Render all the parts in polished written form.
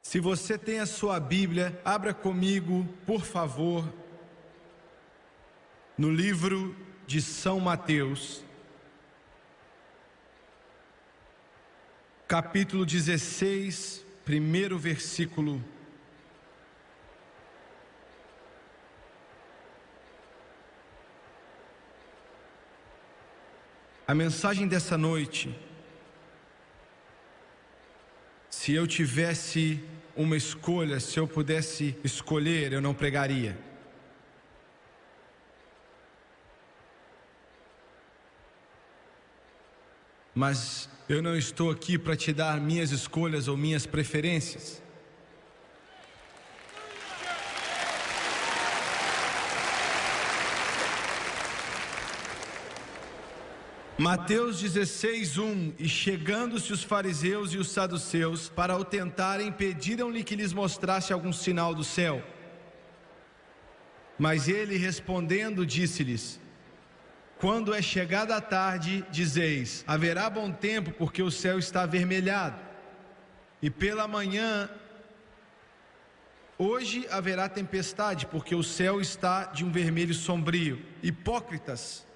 Se você tem a sua Bíblia, abra comigo, por favor, no livro de São Mateus, capítulo 16, primeiro versículo. A mensagem dessa noite: se eu tivesse uma escolha, se eu pudesse escolher, eu não pregaria. Mas eu não estou aqui para te dar minhas escolhas ou minhas preferências. Mateus 16:1. E chegando-se os fariseus e os saduceus para o tentarem, pediram-lhe que lhes mostrasse algum sinal do céu. Mas ele, respondendo, disse-lhes: quando é chegada a tarde, dizeis: haverá bom tempo, porque o céu está avermelhado. E pela manhã, hoje haverá tempestade, porque o céu está de um vermelho sombrio. Hipócritas,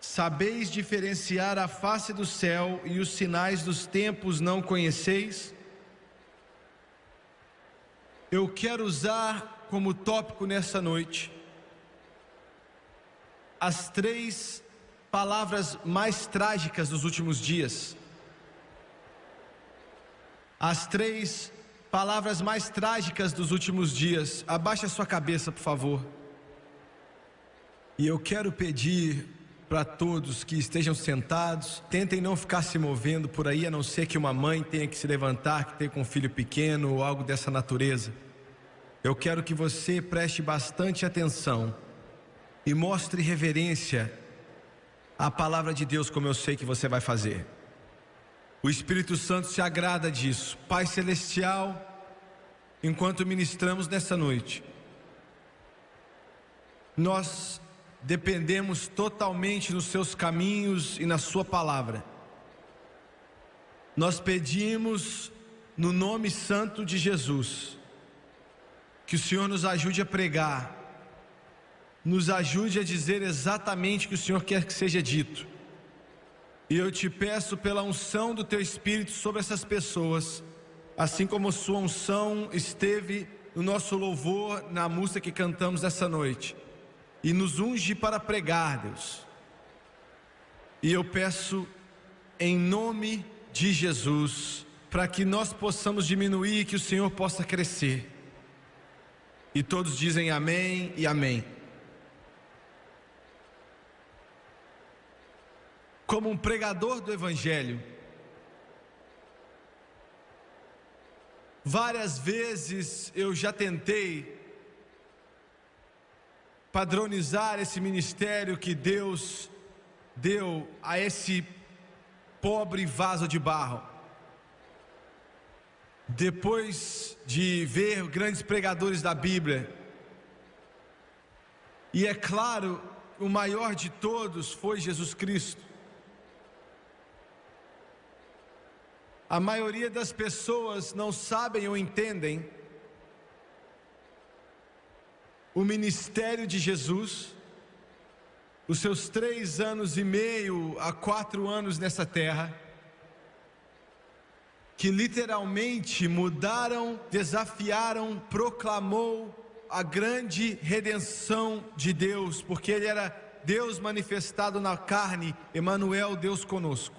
sabeis diferenciar a face do céu e os sinais dos tempos não conheceis? Eu quero usar como tópico nessa noite as 3 palavras mais trágicas dos últimos dias. As 3 palavras mais trágicas dos últimos dias. Abaixe a sua cabeça, por favor. E eu quero pedir para todos que estejam sentados, tentem não ficar se movendo por aí, a não ser que uma mãe tenha que se levantar, que tenha com um filho pequeno ou algo dessa natureza. Eu quero que você preste bastante atenção e mostre reverência à palavra de Deus, como eu sei que você vai fazer. O Espírito Santo se agrada disso. Pai Celestial, enquanto ministramos nessa noite, nós dependemos totalmente dos seus caminhos e na sua palavra. Nós pedimos no nome santo de Jesus que o Senhor nos ajude a pregar, nos ajude a dizer exatamente o que o Senhor quer que seja dito. E eu te peço pela unção do teu Espírito sobre essas pessoas, assim como sua unção esteve no nosso louvor, na música que cantamos essa noite, e nos unge para pregar, Deus. E eu peço em nome de Jesus, para que nós possamos diminuir e que o Senhor possa crescer. E todos dizem amém e amém. Como um pregador do Evangelho, várias vezes eu já tentei padronizar esse ministério que Deus deu a esse pobre vaso de barro. Depois de ver grandes pregadores da Bíblia, e é claro, o maior de todos foi Jesus Cristo. A maioria das pessoas não sabem ou entendem o ministério de Jesus, os seus 3 anos e meio a 4 anos nessa terra, que literalmente mudaram, desafiaram, proclamou a grande redenção de Deus, porque Ele era Deus manifestado na carne, Emanuel, Deus conosco.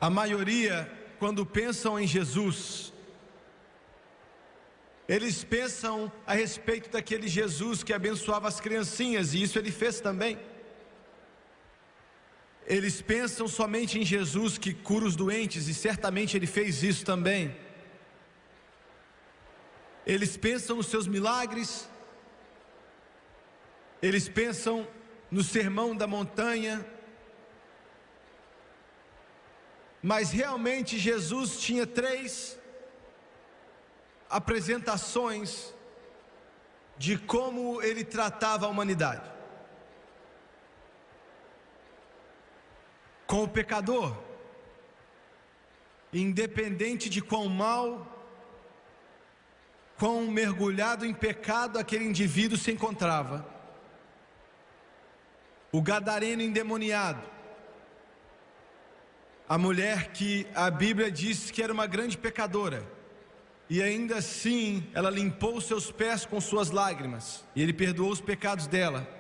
A maioria, quando pensam em Jesus, eles pensam a respeito daquele Jesus que abençoava as criancinhas, e isso Ele fez também. Eles pensam somente em Jesus que cura os doentes, e certamente Ele fez isso também. Eles pensam nos seus milagres, eles pensam no sermão da montanha, mas realmente Jesus tinha 3 apresentações de como Ele tratava a humanidade. com o pecador, independente de quão mal, quão mergulhado em pecado aquele indivíduo se encontrava. O gadareno endemoniado, a mulher que a Bíblia diz que era uma grande pecadora, e ainda assim ela limpou os seus pés com suas lágrimas, e ele perdoou os pecados dela.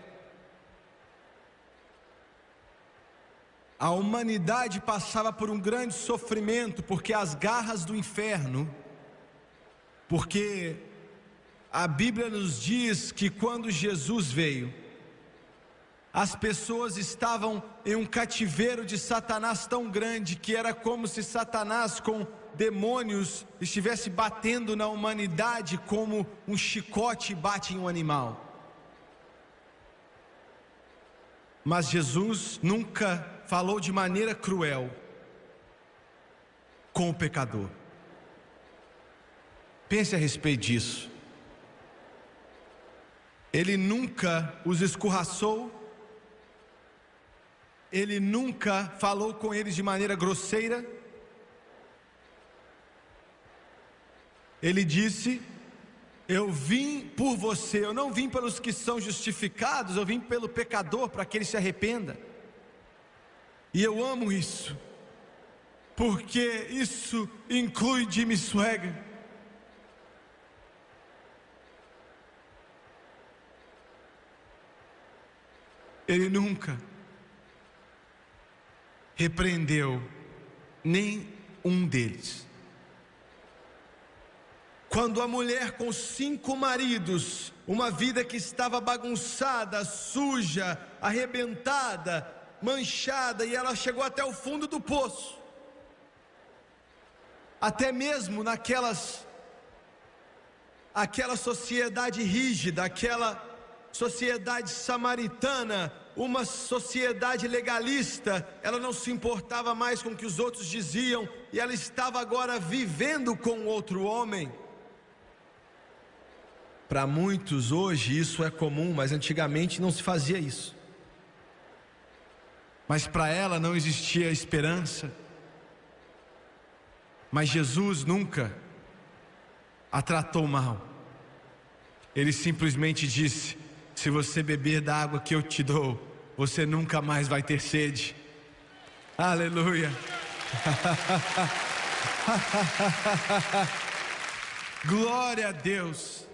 A humanidade passava por um grande sofrimento, porque as garras do inferno, porque a Bíblia nos diz que quando Jesus veio, as pessoas estavam em um cativeiro de Satanás tão grande, que era como se Satanás com demônios estivesse batendo na humanidade como um chicote bate em um animal. Mas Jesus nunca falou de maneira cruel com o pecador. Pense a respeito disso. Ele nunca os escorraçou, ele nunca falou com eles de maneira grosseira. Ele disse: eu vim por você, eu não vim pelos que são justificados, eu vim pelo pecador, para que ele se arrependa. E eu amo isso, porque isso inclui Jimmy Swaggart. Ele nunca repreendeu nem um deles. Quando a mulher com 5 maridos, uma vida que estava bagunçada, suja, arrebentada, manchada, e ela chegou até o fundo do poço, até mesmo aquela sociedade rígida, aquela sociedade samaritana, uma sociedade legalista, ela não se importava mais com o que os outros diziam, e ela estava agora vivendo com outro homem. Para muitos hoje isso é comum, mas antigamente não se fazia isso. Mas para ela não existia esperança. Mas Jesus nunca a tratou mal. Ele simplesmente disse: se você beber da água que eu te dou, você nunca mais vai ter sede. Aleluia. Glória a Deus.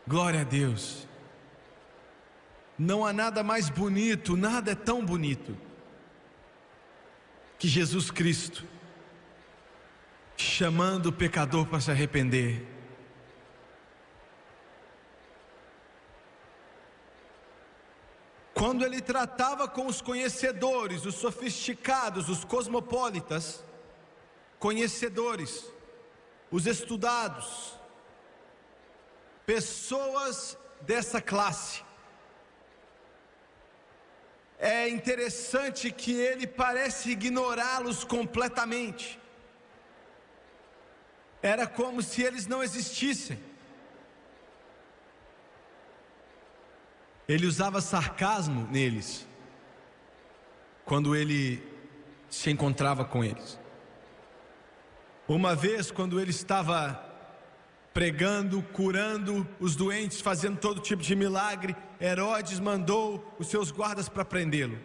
Glória a Deus. Não há nada mais bonito, nada é tão bonito que Jesus Cristo chamando o pecador para se arrepender. Quando ele tratava com os conhecedores, os sofisticados, os cosmopolitas, conhecedores, os estudados, pessoas dessa classe, é interessante que ele parece ignorá-los completamente. Era como se eles não existissem. Ele usava sarcasmo neles, quando ele se encontrava com eles. Uma vez, quando ele estava pregando, curando os doentes, fazendo todo tipo de milagre, Herodes mandou os seus guardas para prendê-lo.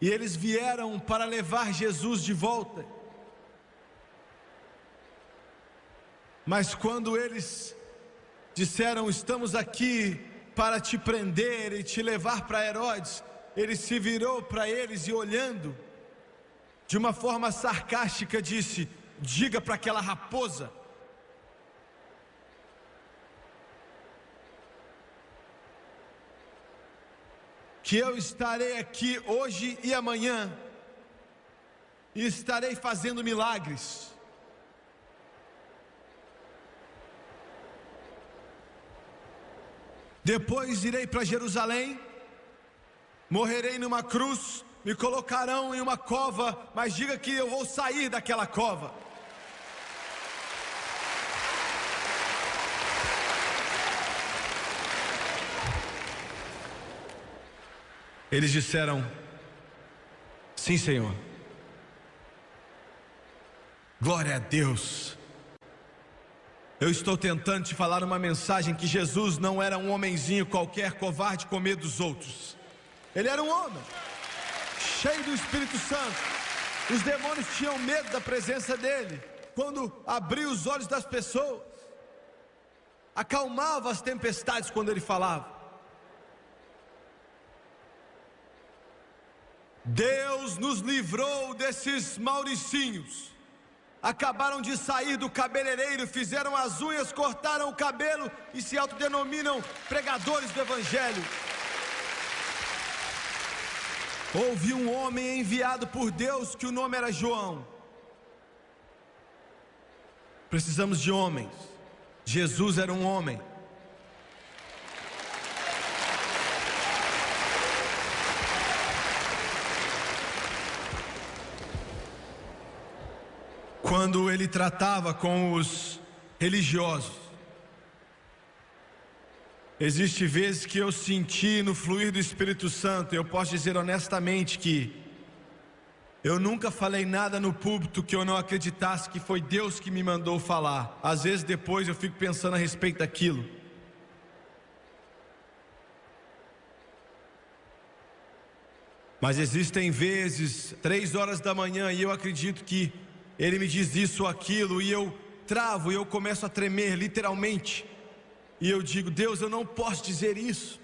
E eles vieram para levar Jesus de volta. Mas quando eles disseram: estamos aqui para te prender e te levar para Herodes, ele se virou para eles e, olhando de uma forma sarcástica, disse: diga para aquela raposa que eu estarei aqui hoje e amanhã, e estarei fazendo milagres. Depois irei para Jerusalém, morrerei numa cruz, me colocarão em uma cova, mas diga que eu vou sair daquela cova. Eles disseram: sim, Senhor. Glória a Deus. Eu estou tentando te falar uma mensagem que Jesus não era um homenzinho qualquer, covarde com medo dos outros. Ele era um homem cheio do Espírito Santo. Os demônios tinham medo da presença dele. Quando abria os olhos das pessoas, acalmava as tempestades quando ele falava. Deus nos livrou desses mauricinhos. Acabaram de sair do cabeleireiro, fizeram as unhas, cortaram o cabelo e se autodenominam pregadores do Evangelho. Houve um homem enviado por Deus que o nome era João. Precisamos de homens. Jesus era um homem. Quando ele tratava com os religiosos, existe vezes que eu senti no fluir do Espírito Santo. Eu posso dizer honestamente que eu nunca falei nada no púlpito que eu não acreditasse que foi Deus que me mandou falar. Às vezes depois eu fico pensando a respeito daquilo. Mas existem vezes, 3 horas da manhã, e eu acredito que Ele me diz isso ou aquilo, e eu travo, e eu começo a tremer, literalmente. E eu digo: Deus, eu não posso dizer isso.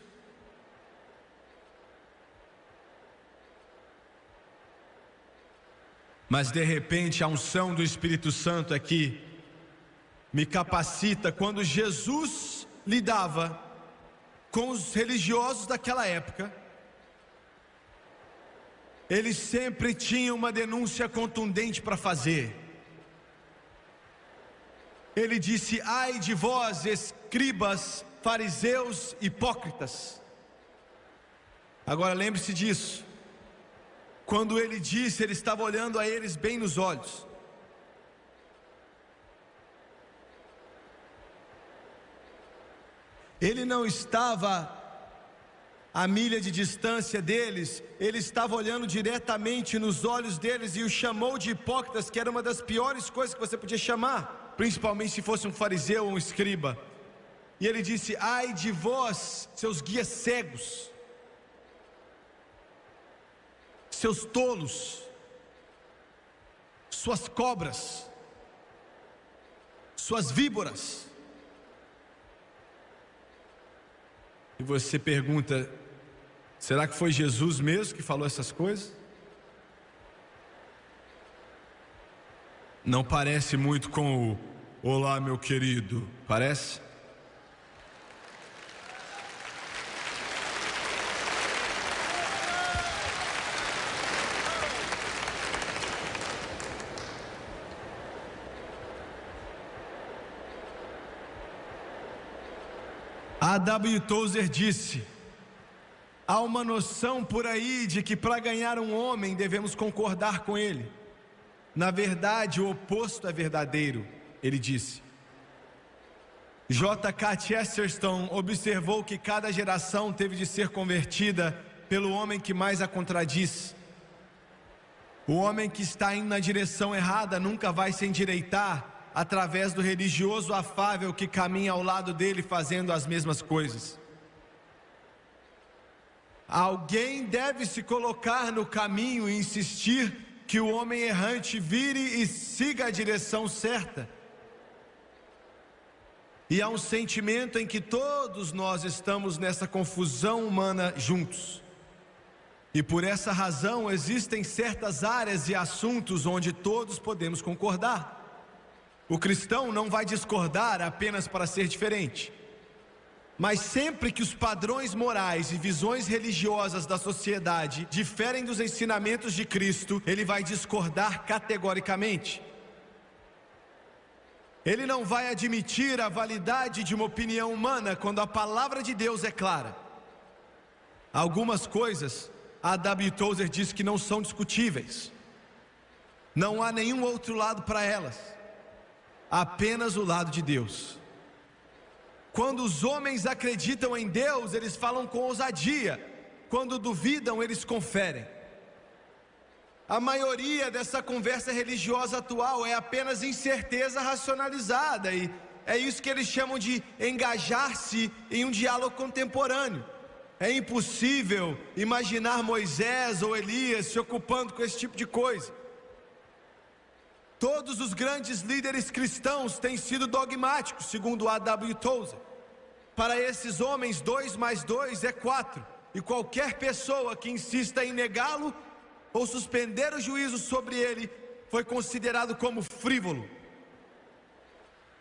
Mas de repente a unção do Espírito Santo aqui me capacita. Quando Jesus lidava com os religiosos daquela época, ele sempre tinha uma denúncia contundente para fazer. Ele disse: ai de vós, escribas, fariseus, hipócritas. Agora lembre-se disso. Quando ele disse, ele estava olhando a eles bem nos olhos. Ele não estava a milha de distância deles, ele estava olhando diretamente nos olhos deles e os chamou de hipócritas, que era uma das piores coisas que você podia chamar, principalmente se fosse um fariseu ou um escriba. E ele disse: ai de vós, seus guias cegos, seus tolos, suas cobras, suas víboras. E você pergunta: será que foi Jesus mesmo que falou essas coisas? Não parece muito com o olá meu querido, parece? A.W. Tozer disse: há uma noção por aí de que para ganhar um homem devemos concordar com ele. Na verdade, o oposto é verdadeiro, ele disse. J.K. Chesterton observou que cada geração teve de ser convertida pelo homem que mais a contradiz. O homem que está indo na direção errada nunca vai se endireitar através do religioso afável que caminha ao lado dele fazendo as mesmas coisas. Alguém deve se colocar no caminho e insistir que o homem errante vire e siga a direção certa. E há um sentimento em que todos nós estamos nessa confusão humana juntos. E por essa razão existem certas áreas e assuntos onde todos podemos concordar. O cristão não vai discordar apenas para ser diferente. Mas sempre que os padrões morais e visões religiosas da sociedade diferem dos ensinamentos de Cristo, ele vai discordar categoricamente. Ele não vai admitir a validade de uma opinião humana quando a palavra de Deus é clara. Algumas coisas, A.W. Tozer diz que não são discutíveis. Não há nenhum outro lado para elas. Apenas o lado de Deus. Quando os homens acreditam em Deus, eles falam com ousadia, quando duvidam, eles conferem. A maioria dessa conversa religiosa atual é apenas incerteza racionalizada, e é isso que eles chamam de engajar-se em um diálogo contemporâneo. É impossível imaginar Moisés ou Elias se ocupando com esse tipo de coisa. Todos os grandes líderes cristãos têm sido dogmáticos, segundo A.W. Tozer. Para esses homens, 2 mais 2 é 4, e qualquer pessoa que insista em negá-lo ou suspender o juízo sobre ele foi considerado como frívolo.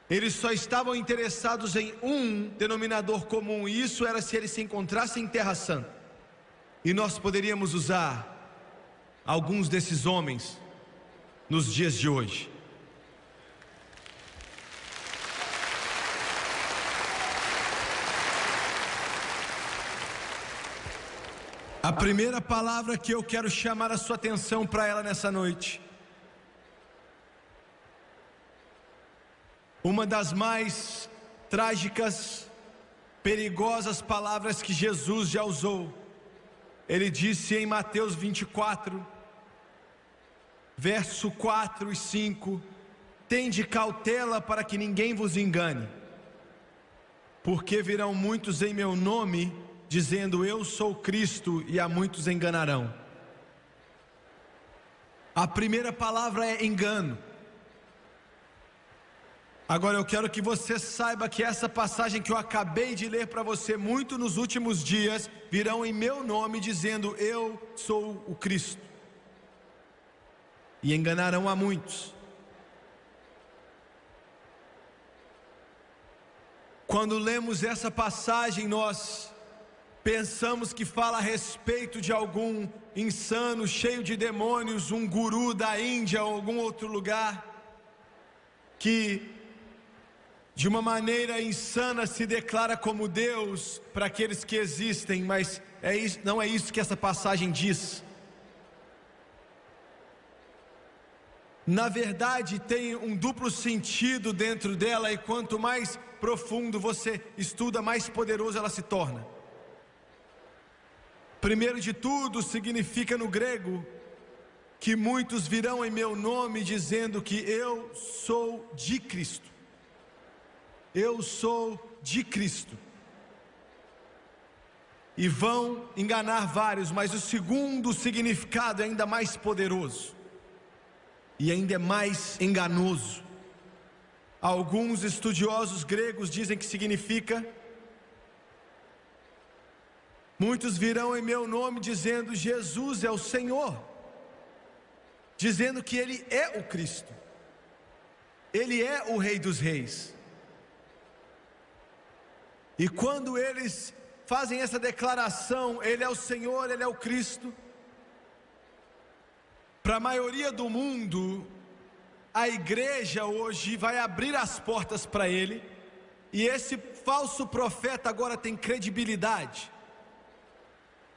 Eles só estavam interessados em um denominador comum, e isso era se eles se encontrassem em Terra Santa. E nós poderíamos usar alguns desses homens nos dias de hoje. A primeira palavra que eu quero chamar a sua atenção para ela nessa noite, uma das mais trágicas, perigosas palavras que Jesus já usou. Ele disse em Mateus 24, verso 4 e 5: tende cautela para que ninguém vos engane, porque virão muitos em meu nome, dizendo eu sou Cristo, e a muitos enganarão. A primeira palavra é engano. Agora eu quero que você saiba que essa passagem que eu acabei de ler para você, muito nos últimos dias virão em meu nome dizendo eu sou o Cristo, e enganarão a muitos. Quando lemos essa passagem, nós pensamos que fala a respeito de algum insano, cheio de demônios, um guru da Índia ou algum outro lugar, que de uma maneira insana se declara como Deus para aqueles que existem, mas não é isso que essa passagem diz. Na verdade, tem um duplo sentido dentro dela, e quanto mais profundo você estuda, mais poderoso ela se torna. Primeiro de tudo, significa no grego que muitos virão em meu nome dizendo que eu sou de Cristo. Eu sou de Cristo. E vão enganar vários, mas o segundo significado é ainda mais poderoso e ainda é mais enganoso. Alguns estudiosos gregos dizem que significa: muitos virão em meu nome dizendo Jesus é o Senhor, dizendo que Ele é o Cristo, Ele é o Rei dos Reis. E quando eles fazem essa declaração, Ele é o Senhor, Ele é o Cristo, para a maioria do mundo, a igreja hoje vai abrir as portas para Ele, e esse falso profeta agora tem credibilidade.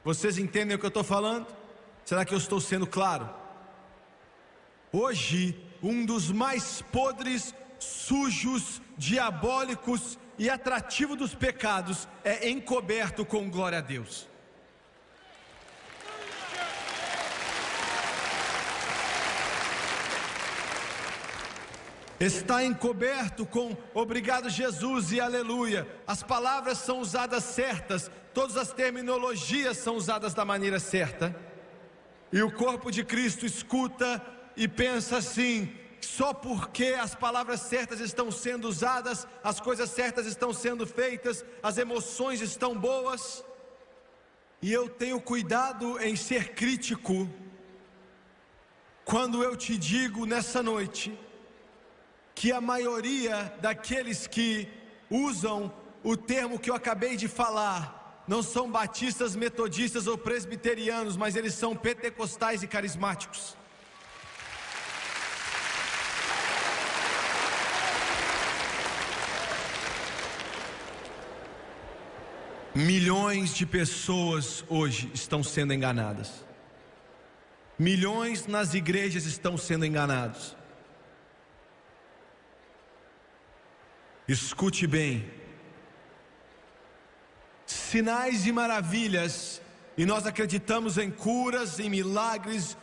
Vocês entendem o que eu estou falando? Será que eu estou sendo claro? Hoje, um dos mais podres, sujos, diabólicos e atrativo dos pecados é encoberto com glória a Deus. Está encoberto com obrigado Jesus e aleluia. As palavras são usadas certas, todas as terminologias são usadas da maneira certa, e o corpo de Cristo escuta e pensa assim: só porque as palavras certas estão sendo usadas, as coisas certas estão sendo feitas, as emoções estão boas. E eu tenho cuidado em ser crítico quando eu te digo nessa noite que a maioria daqueles que usam o termo que eu acabei de falar não são batistas, metodistas ou presbiterianos, mas eles são pentecostais e carismáticos. Milhões de pessoas hoje estão sendo enganadas. Milhões nas igrejas estão sendo enganados. Escute bem: sinais e maravilhas E nós acreditamos em curas, em milagres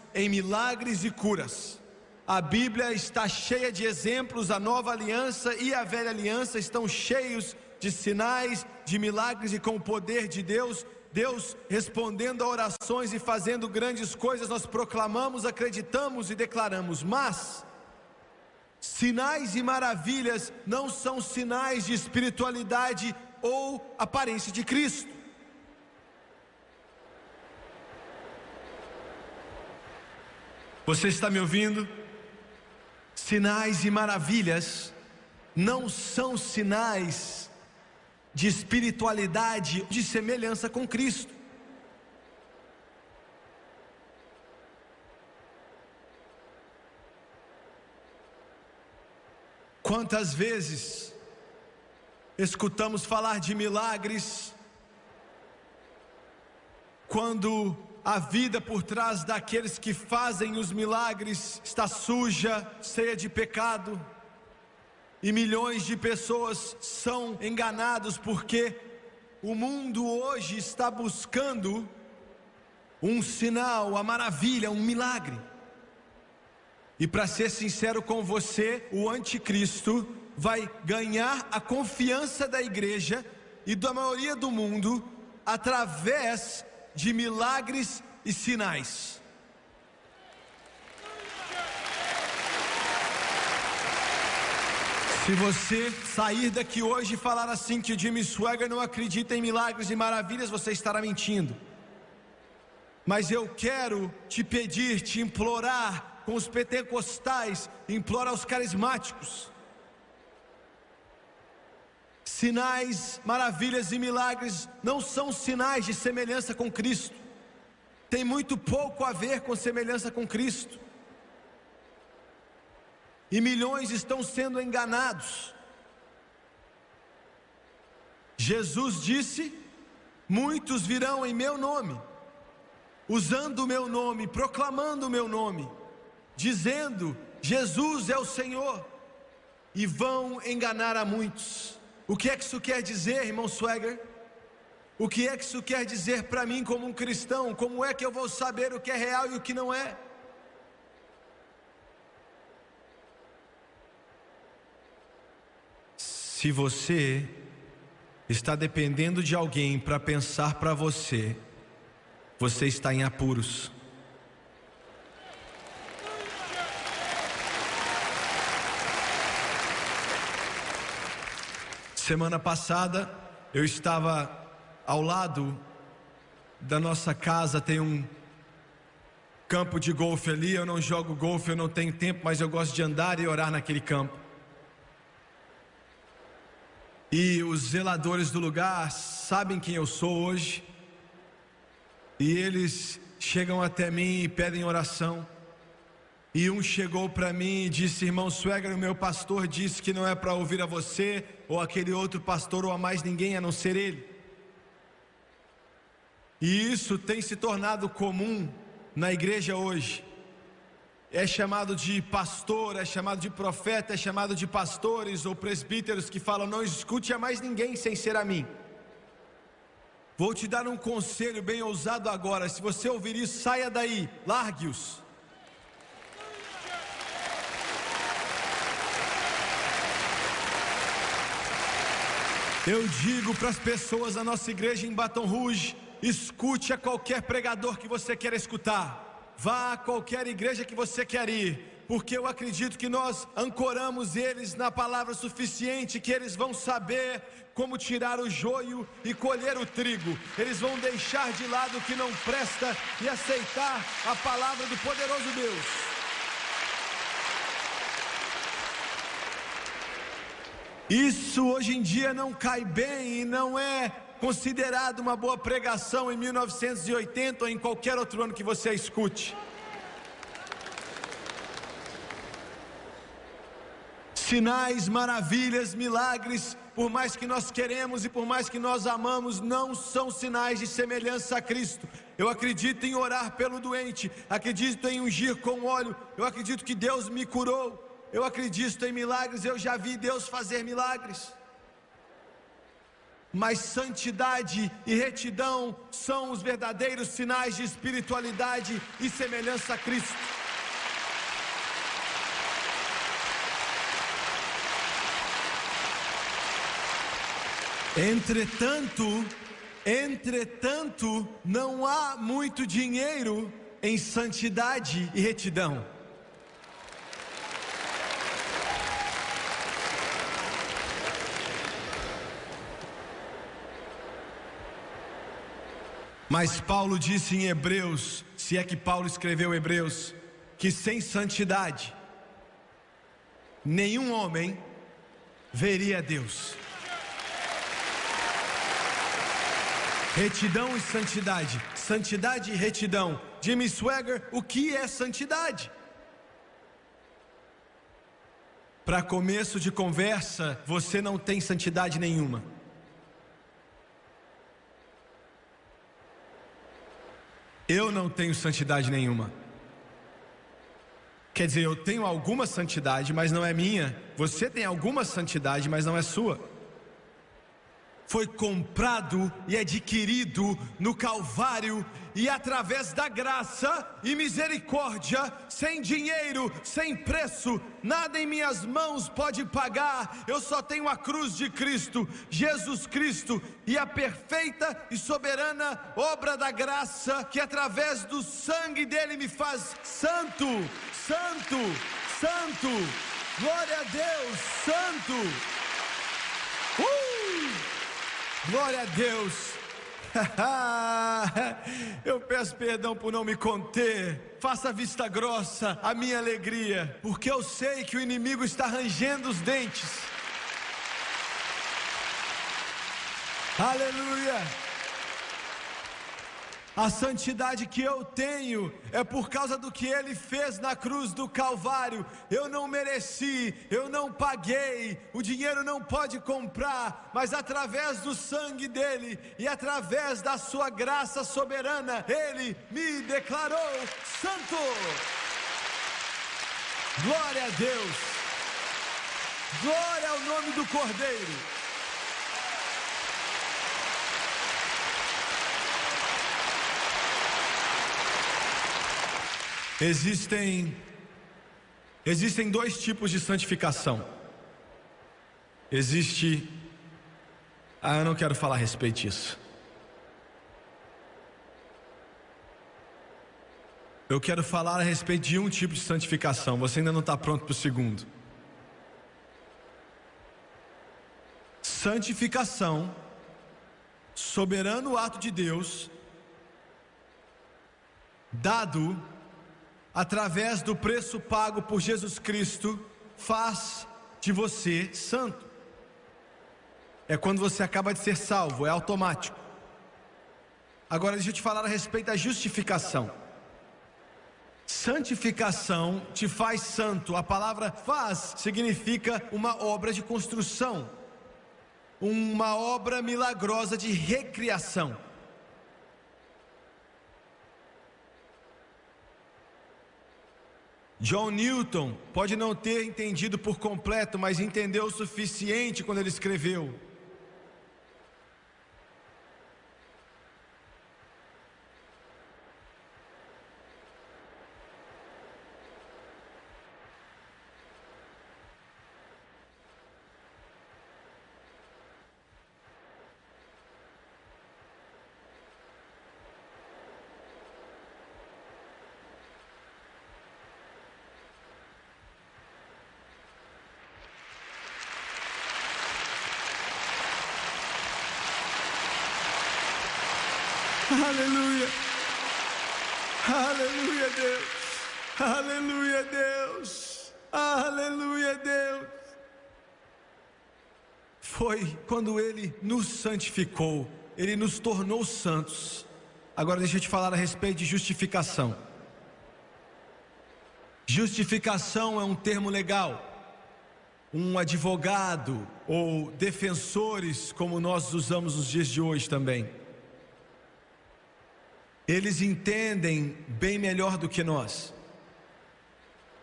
e curas. A Bíblia está cheia de exemplos, a nova aliança e a velha aliança estão cheios de sinais, de milagres e com o poder de Deus. Deus respondendo a orações e fazendo grandes coisas, nós proclamamos, acreditamos e declaramos. Mas sinais e maravilhas não são sinais de espiritualidade ou aparência de Cristo. Você está me ouvindo? Sinais e maravilhas não são sinais de espiritualidade, de semelhança com Cristo. Quantas vezes escutamos falar de milagres, quando a vida por trás daqueles que fazem os milagres está suja, cheia de pecado, e milhões de pessoas são enganados porque o mundo hoje está buscando um sinal, a maravilha, um milagre. E para ser sincero com você, o anticristo vai ganhar a confiança da igreja e da maioria do mundo através de milagres e sinais. Se você sair daqui hoje e falar assim que o Jimmy Swaggart não acredita em milagres e maravilhas, você estará mentindo. Mas eu quero te pedir, te implorar, com os pentecostais, implorar aos carismáticos. Sinais, maravilhas e milagres não são sinais de semelhança com Cristo. Tem muito pouco a ver com semelhança com Cristo. E milhões estão sendo enganados. Jesus disse: muitos virão em meu nome, usando o meu nome, proclamando o meu nome, dizendo: Jesus é o Senhor, e vão enganar a muitos. O que é que isso quer dizer, irmão Swaggart? O que é que isso quer dizer para mim como um cristão? Como é que eu vou saber o que é real e o que não é? Se você está dependendo de alguém para pensar para você, você está em apuros. Semana passada eu estava ao lado da nossa casa, tem um campo de golfe ali. Eu não jogo golfe, eu não tenho tempo, mas eu gosto de andar e orar naquele campo. E os zeladores do lugar sabem quem eu sou hoje, e eles chegam até mim e pedem oração. E um chegou para mim e disse: irmão Swaggart, o meu pastor disse que não é para ouvir a você ou aquele outro pastor ou a mais ninguém a não ser ele. E isso tem se tornado comum na igreja hoje. É chamado de pastor, é chamado de profeta, é chamado de pastores ou presbíteros que falam: não escute a mais ninguém sem ser a mim. Vou te dar um conselho bem ousado agora. Se você ouvir isso, saia daí, largue-os. Eu digo para as pessoas da nossa igreja em Baton Rouge: escute a qualquer pregador que você quer escutar. Vá a qualquer igreja que você quer ir, porque eu acredito que nós ancoramos eles na palavra suficiente, que eles vão saber como tirar o joio e colher o trigo. Eles vão deixar de lado o que não presta e aceitar a palavra do poderoso Deus. Isso hoje em dia não cai bem e não é considerado uma boa pregação em 1980 ou em qualquer outro ano que você a escute. Sinais, maravilhas, milagres, por mais que nós queremos e por mais que nós amamos, não são sinais de semelhança a Cristo. Eu acredito em orar pelo doente, acredito em ungir com óleo, eu acredito que Deus me curou, eu acredito em milagres, eu já vi Deus fazer milagres. mas santidade e retidão são os verdadeiros sinais de espiritualidade e semelhança a Cristo. Entretanto, não há muito dinheiro em santidade e retidão. Mas Paulo disse em Hebreus, se é que Paulo escreveu Hebreus, que sem santidade nenhum homem veria Deus. Retidão e santidade, santidade e retidão. Jimmy Swaggart, o que é santidade? Para começo de conversa, você não tem santidade nenhuma. Eu não tenho santidade nenhuma. Quer dizer, eu tenho alguma santidade, mas não é minha. Você tem alguma santidade, mas não é sua. Foi comprado e adquirido no Calvário, e através da graça e misericórdia, sem dinheiro, sem preço, nada em minhas mãos pode pagar. Eu só tenho a cruz de Cristo, Jesus Cristo, e a perfeita e soberana obra da graça, que através do sangue dele me faz santo, santo, santo. Glória a Deus, santo. Glória a Deus. Eu peço perdão por não me conter. Faça vista grossa a minha alegria, porque eu sei que o inimigo está rangendo os dentes. Aleluia. A santidade que eu tenho é por causa do que Ele fez na cruz do Calvário. Eu não mereci, eu não paguei, o dinheiro não pode comprar, mas através do sangue dEle e através da sua graça soberana, Ele me declarou santo. Glória a Deus, glória ao nome do Cordeiro. Existem dois tipos de santificação. Eu não quero falar a respeito disso. Eu quero falar a respeito de um tipo de santificação. Você ainda não está pronto para o segundo. Santificação, soberano ato de Deus, dado através do preço pago por Jesus Cristo, faz de você santo. É quando você acaba de ser salvo, é automático. Agora deixa eu te falar a respeito da justificação. Santificação te faz santo. A palavra faz significa uma obra de construção, uma obra milagrosa de recriação. John Newton pode não ter entendido por completo, mas entendeu o suficiente quando ele escreveu: aleluia, aleluia Deus, aleluia Deus, aleluia Deus. Foi quando Ele nos santificou, Ele nos tornou santos. Agora deixa eu te falar a respeito de justificação. Justificação é um termo legal. Um advogado ou defensores, como nós usamos nos dias de hoje também, eles entendem bem melhor do que nós.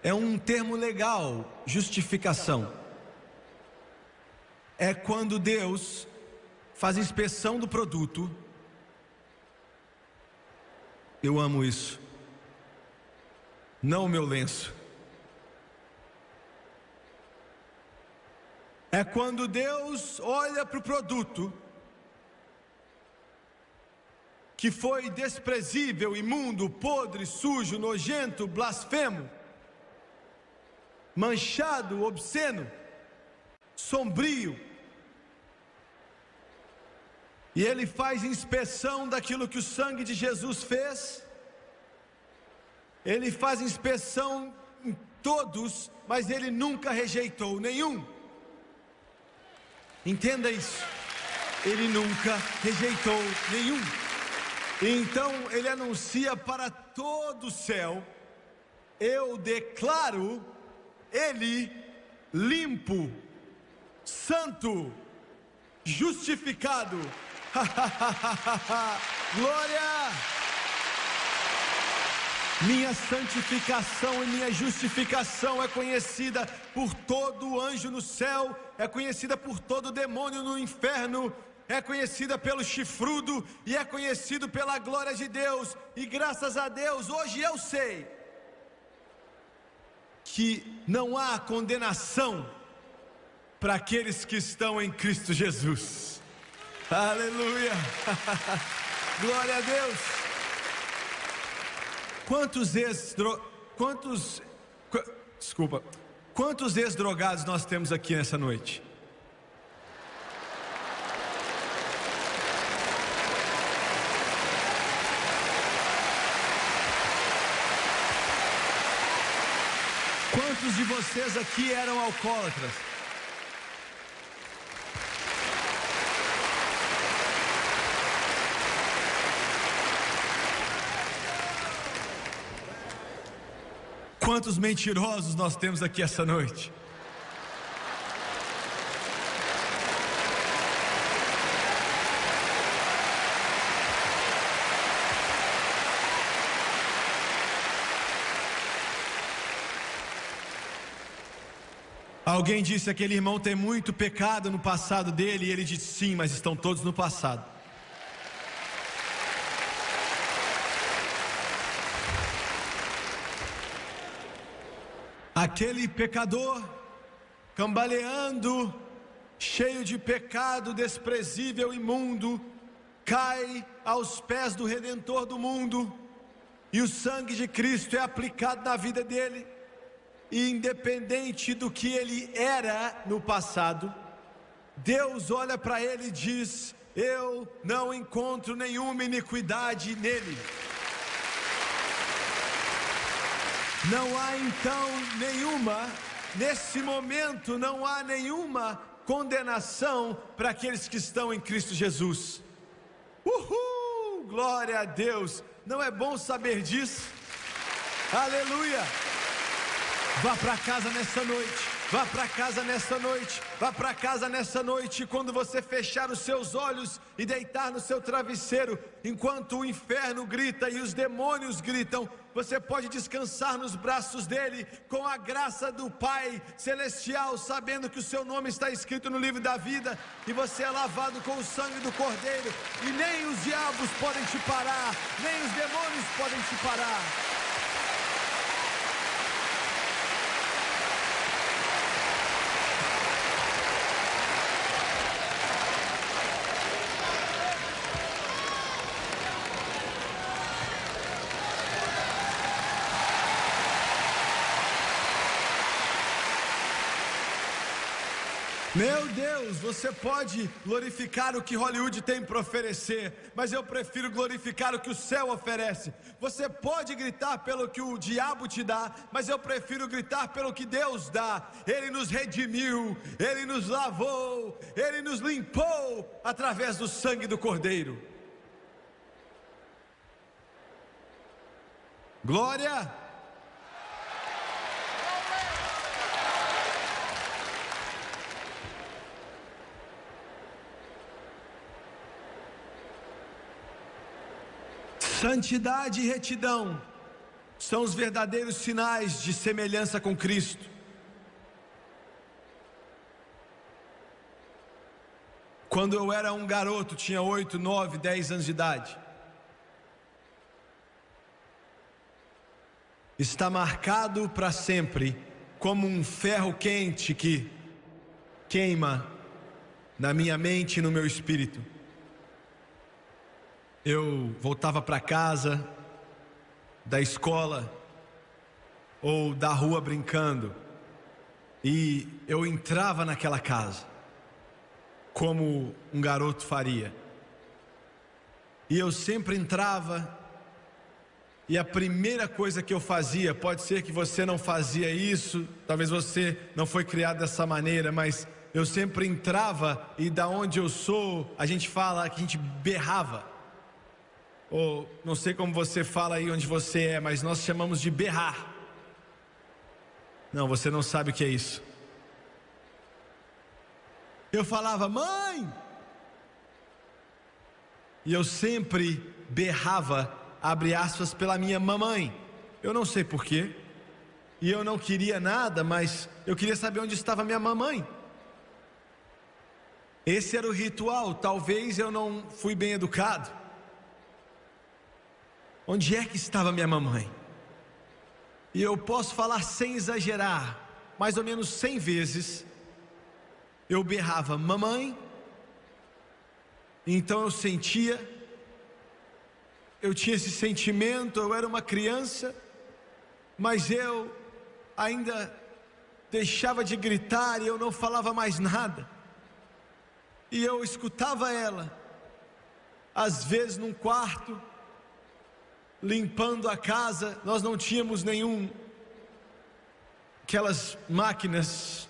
É um termo legal, justificação. É quando Deus faz inspeção do produto. Eu amo isso. Não o meu lenço. É quando Deus olha para o produto que foi desprezível, imundo, podre, sujo, nojento, blasfemo, manchado, obsceno, sombrio, e Ele faz inspeção daquilo que o sangue de Jesus fez. Ele faz inspeção em todos, mas Ele nunca rejeitou nenhum. Entenda isso. Ele nunca rejeitou nenhum. Então Ele anuncia para todo o céu: eu declaro Ele limpo, santo, justificado. Glória! Minha santificação e minha justificação é conhecida por todo anjo no céu, é conhecida por todo demônio no inferno, é conhecida pelo chifrudo e é conhecido pela glória de Deus. E graças a Deus, hoje eu sei que não há condenação para aqueles que estão em Cristo Jesus. Aleluia! Glória a Deus! Quantos ex-drogados nós temos aqui nessa noite? Quantos de vocês aqui eram alcoólatras? Quantos mentirosos nós temos aqui essa noite? Alguém disse: aquele irmão tem muito pecado no passado dele, e ele disse: sim, mas estão todos no passado. Aquele pecador, cambaleando, cheio de pecado, desprezível, imundo, cai aos pés do Redentor do mundo, e o sangue de Cristo é aplicado na vida dele, e independente do que ele era no passado, Deus olha para ele e diz: eu não encontro nenhuma iniquidade nele. Não há então nesse momento não há nenhuma condenação para aqueles que estão em Cristo Jesus. Uhul! Glória a Deus! Não é bom saber disso? Aleluia! Vá para casa nessa noite. Vá para casa nessa noite. Vá para casa nessa noite. Quando você fechar os seus olhos e deitar no seu travesseiro, enquanto o inferno grita e os demônios gritam, você pode descansar nos braços dele, com a graça do Pai Celestial, sabendo que o seu nome está escrito no livro da vida, e você é lavado com o sangue do Cordeiro, e nem os diabos podem te parar, nem os demônios podem te parar. Meu Deus, você pode glorificar o que Hollywood tem para oferecer, mas eu prefiro glorificar o que o céu oferece. Você pode gritar pelo que o diabo te dá, mas eu prefiro gritar pelo que Deus dá. Ele nos redimiu, Ele nos lavou, Ele nos limpou através do sangue do Cordeiro. Glória! Santidade e retidão são os verdadeiros sinais de semelhança com Cristo. quando eu era um garoto, tinha 8, 9, 10 anos de idade. Está marcado para sempre como um ferro quente que queima na minha mente e no meu espírito. Eu voltava para casa, da escola ou da rua brincando, e eu entrava naquela casa como um garoto faria. E eu sempre entrava, e a primeira coisa que eu fazia, pode ser que você não fazia isso, talvez você não foi criado dessa maneira, mas eu sempre entrava, e da onde eu sou, a gente fala que a gente berrava. Ou não sei como você fala aí onde você é, mas nós chamamos de berrar. Não, você não sabe o que é isso. Eu falava, mãe! E eu sempre berrava, abre aspas, pela minha mamãe. Eu não sei porquê. E eu não queria nada, mas eu queria saber onde estava minha mamãe. Esse era o ritual. Talvez eu não fui bem educado. Onde é que estava minha mamãe? E eu posso falar sem exagerar, mais ou menos 100 vezes, eu berrava, mamãe. Então eu sentia, eu tinha esse sentimento, eu era uma criança, mas eu ainda deixava de gritar e eu não falava mais nada. E eu escutava ela, às vezes num quarto, limpando a casa. Nós não tínhamos aquelas máquinas,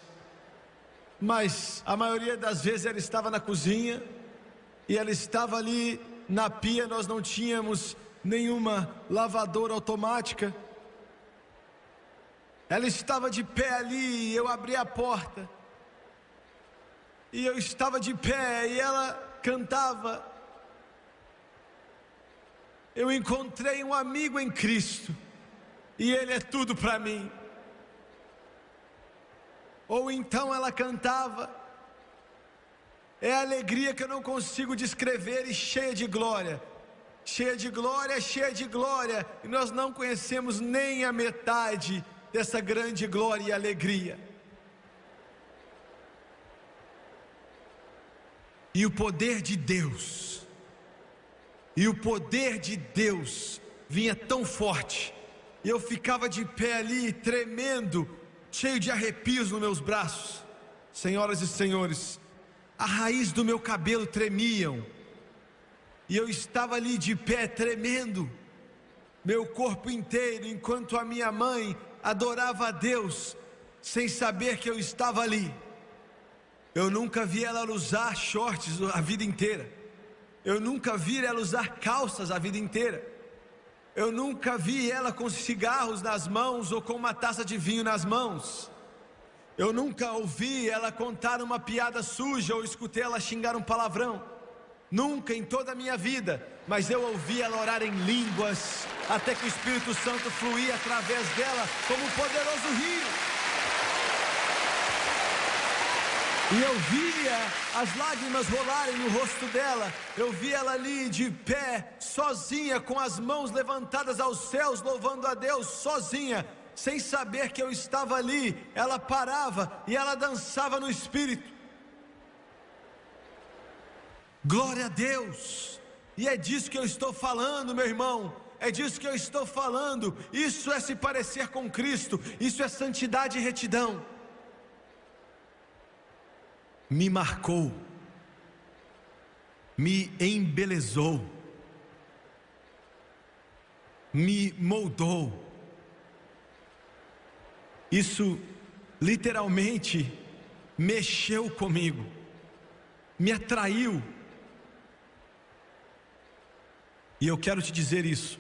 mas a maioria das vezes ela estava na cozinha, e ela estava ali na pia. Nós não tínhamos nenhuma lavadora automática. Ela estava de pé ali, e eu abri a porta, e eu estava de pé, e ela cantava, eu encontrei um amigo em Cristo, e Ele é tudo para mim. Ou então ela cantava, é a alegria que eu não consigo descrever, e cheia de glória, cheia de glória, cheia de glória, e nós não conhecemos nem a metade dessa grande glória e alegria. E o poder de Deus, vinha tão forte, e eu ficava de pé ali, tremendo, cheio de arrepios nos meus braços. Senhoras e senhores, a raiz do meu cabelo tremiam, e eu estava ali de pé, tremendo, meu corpo inteiro, enquanto a minha mãe adorava a Deus, sem saber que eu estava ali. Eu nunca vi ela usar shorts a vida inteira. Eu nunca vi ela usar calças a vida inteira. Eu nunca vi ela com cigarros nas mãos ou com uma taça de vinho nas mãos. Eu nunca ouvi ela contar uma piada suja ou escutei ela xingar um palavrão. Nunca em toda a minha vida. Mas eu ouvi ela orar em línguas, até que o Espírito Santo fluía através dela como um poderoso rio. E eu via as lágrimas rolarem no rosto dela. Eu via ela ali de pé, sozinha, com as mãos levantadas aos céus, louvando a Deus, sozinha, sem saber que eu estava ali. Ela parava e ela dançava no Espírito. Glória a Deus. E é disso que eu estou falando, meu irmão. É disso que eu estou falando. Isso é se parecer com Cristo. Isso é santidade e retidão. Me marcou, me embelezou, me moldou. Isso literalmente mexeu comigo, me atraiu. E eu quero te dizer isso: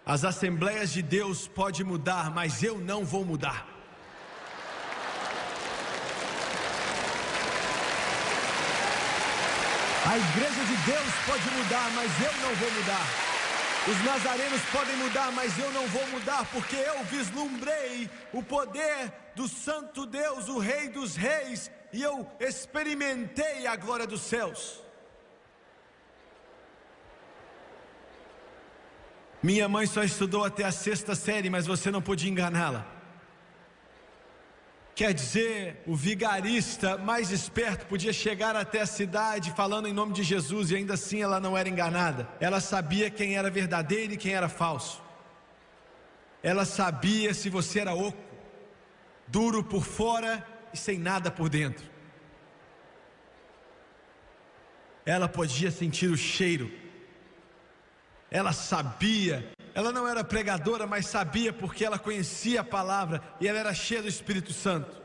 as Assembleias de Deus podem mudar, mas eu não vou mudar. A igreja de Deus pode mudar, mas eu não vou mudar. Os nazarenos podem mudar, mas eu não vou mudar, porque eu vislumbrei o poder do Santo Deus, o Rei dos Reis, e eu experimentei a glória dos céus. Minha mãe só estudou até a 6ª série, mas você não podia enganá-la. Quer dizer, o vigarista mais esperto podia chegar até a cidade falando em nome de Jesus e ainda assim ela não era enganada. Ela sabia quem era verdadeiro e quem era falso. Ela sabia se você era oco, duro por fora e sem nada por dentro. Ela podia sentir o cheiro. Ela sabia, ela não era pregadora, mas sabia porque ela conhecia a palavra e ela era cheia do Espírito Santo.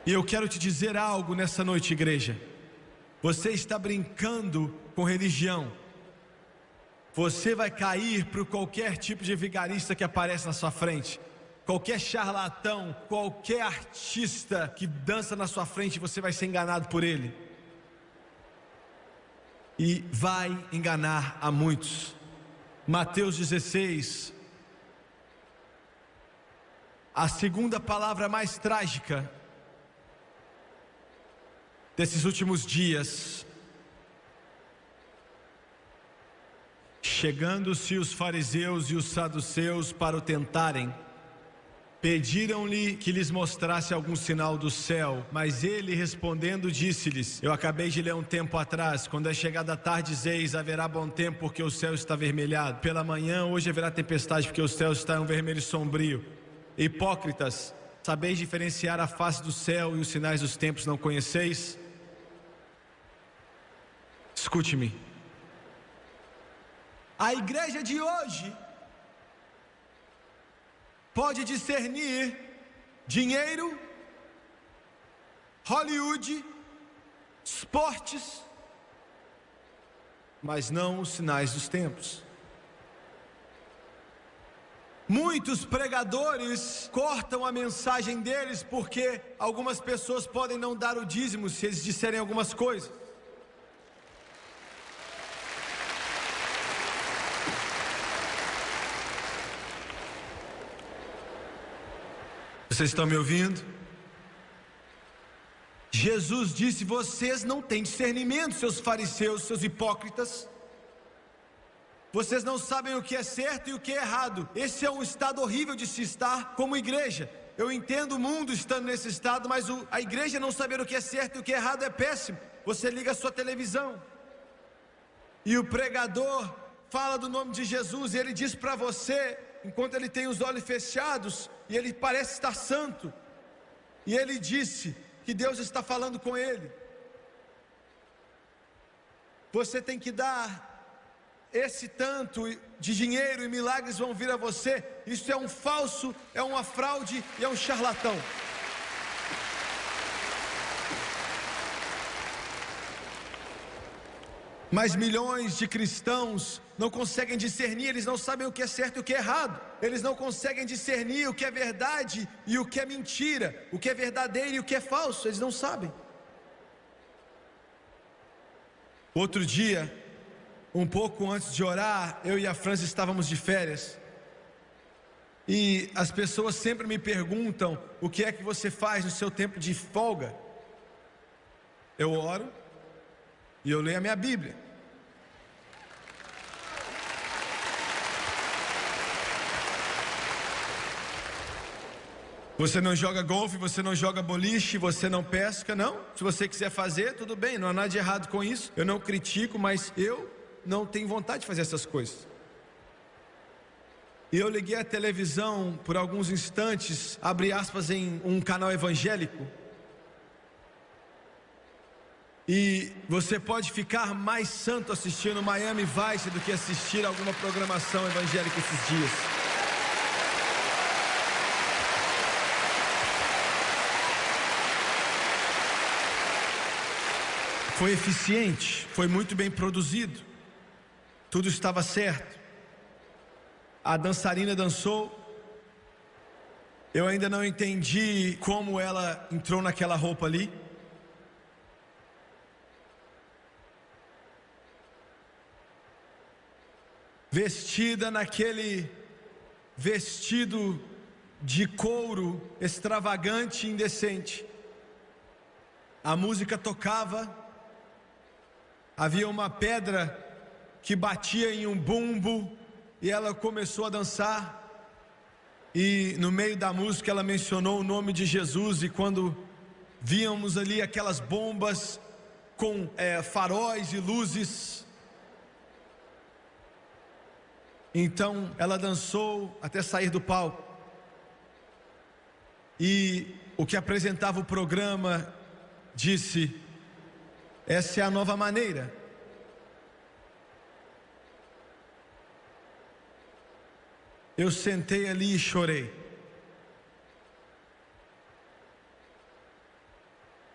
E eu quero te dizer algo nessa noite, igreja. Você está brincando com religião. Você vai cair para qualquer tipo de vigarista que aparece na sua frente. Qualquer charlatão, qualquer artista que dança na sua frente, você vai ser enganado por ele. E vai enganar a muitos. Mateus 16. A segunda palavra mais trágica desses últimos dias. Chegando-se os fariseus e os saduceus para o tentarem, pediram-lhe que lhes mostrasse algum sinal do céu, mas ele respondendo disse-lhes: eu acabei de ler um tempo atrás, quando é chegada a tarde dizeis, haverá bom tempo porque o céu está avermelhado, pela manhã hoje haverá tempestade porque o céu está um vermelho sombrio. Hipócritas, sabeis diferenciar a face do céu e os sinais dos tempos não conheceis? Escute-me. A igreja de hoje pode discernir dinheiro, Hollywood, esportes, mas não os sinais dos tempos. Muitos pregadores cortam a mensagem deles porque algumas pessoas podem não dar o dízimo se eles disserem algumas coisas. Vocês estão me ouvindo? Jesus disse: vocês não têm discernimento, seus fariseus, seus hipócritas. Vocês não sabem o que é certo e o que é errado. Esse é um estado horrível de se estar como igreja. Eu entendo o mundo estando nesse estado, mas a igreja não saber o que é certo e o que é errado é péssimo. Você liga a sua televisão e o pregador fala do nome de Jesus e ele diz para você, enquanto ele tem os olhos fechados e ele parece estar santo, e ele disse que Deus está falando com ele. Você tem que dar esse tanto de dinheiro e milagres vão vir a você. Isso é um falso, é uma fraude e é um charlatão. Mas milhões de cristãos não conseguem discernir, eles não sabem o que é certo e o que é errado. Eles não conseguem discernir o que é verdade e o que é mentira, o que é verdadeiro e o que é falso, eles não sabem. Outro dia, um pouco antes de orar, eu e a França estávamos de férias. E as pessoas sempre me perguntam: o que é que você faz no seu tempo de folga? Eu oro e eu leio a minha Bíblia. Você não joga golfe, você não joga boliche, você não pesca, não? Se você quiser fazer, tudo bem, não há nada de errado com isso. Eu não critico, mas eu não tenho vontade de fazer essas coisas. E eu liguei a televisão por alguns instantes, abri aspas, em um canal evangélico. E você pode ficar mais santo assistindo Miami Vice do que assistir alguma programação evangélica esses dias. Foi eficiente, foi muito bem produzido, tudo estava certo. A dançarina dançou. Eu ainda não entendi como ela entrou naquela roupa ali. Vestida naquele vestido de couro extravagante e indecente. A música tocava, havia uma pedra que batia em um bumbo e ela começou a dançar. E no meio da música ela mencionou o nome de Jesus, e quando víamos ali aquelas bombas com faróis e luzes, então ela dançou até sair do palco. E o que apresentava o programa disse: essa é a nova maneira. Eu sentei ali e chorei.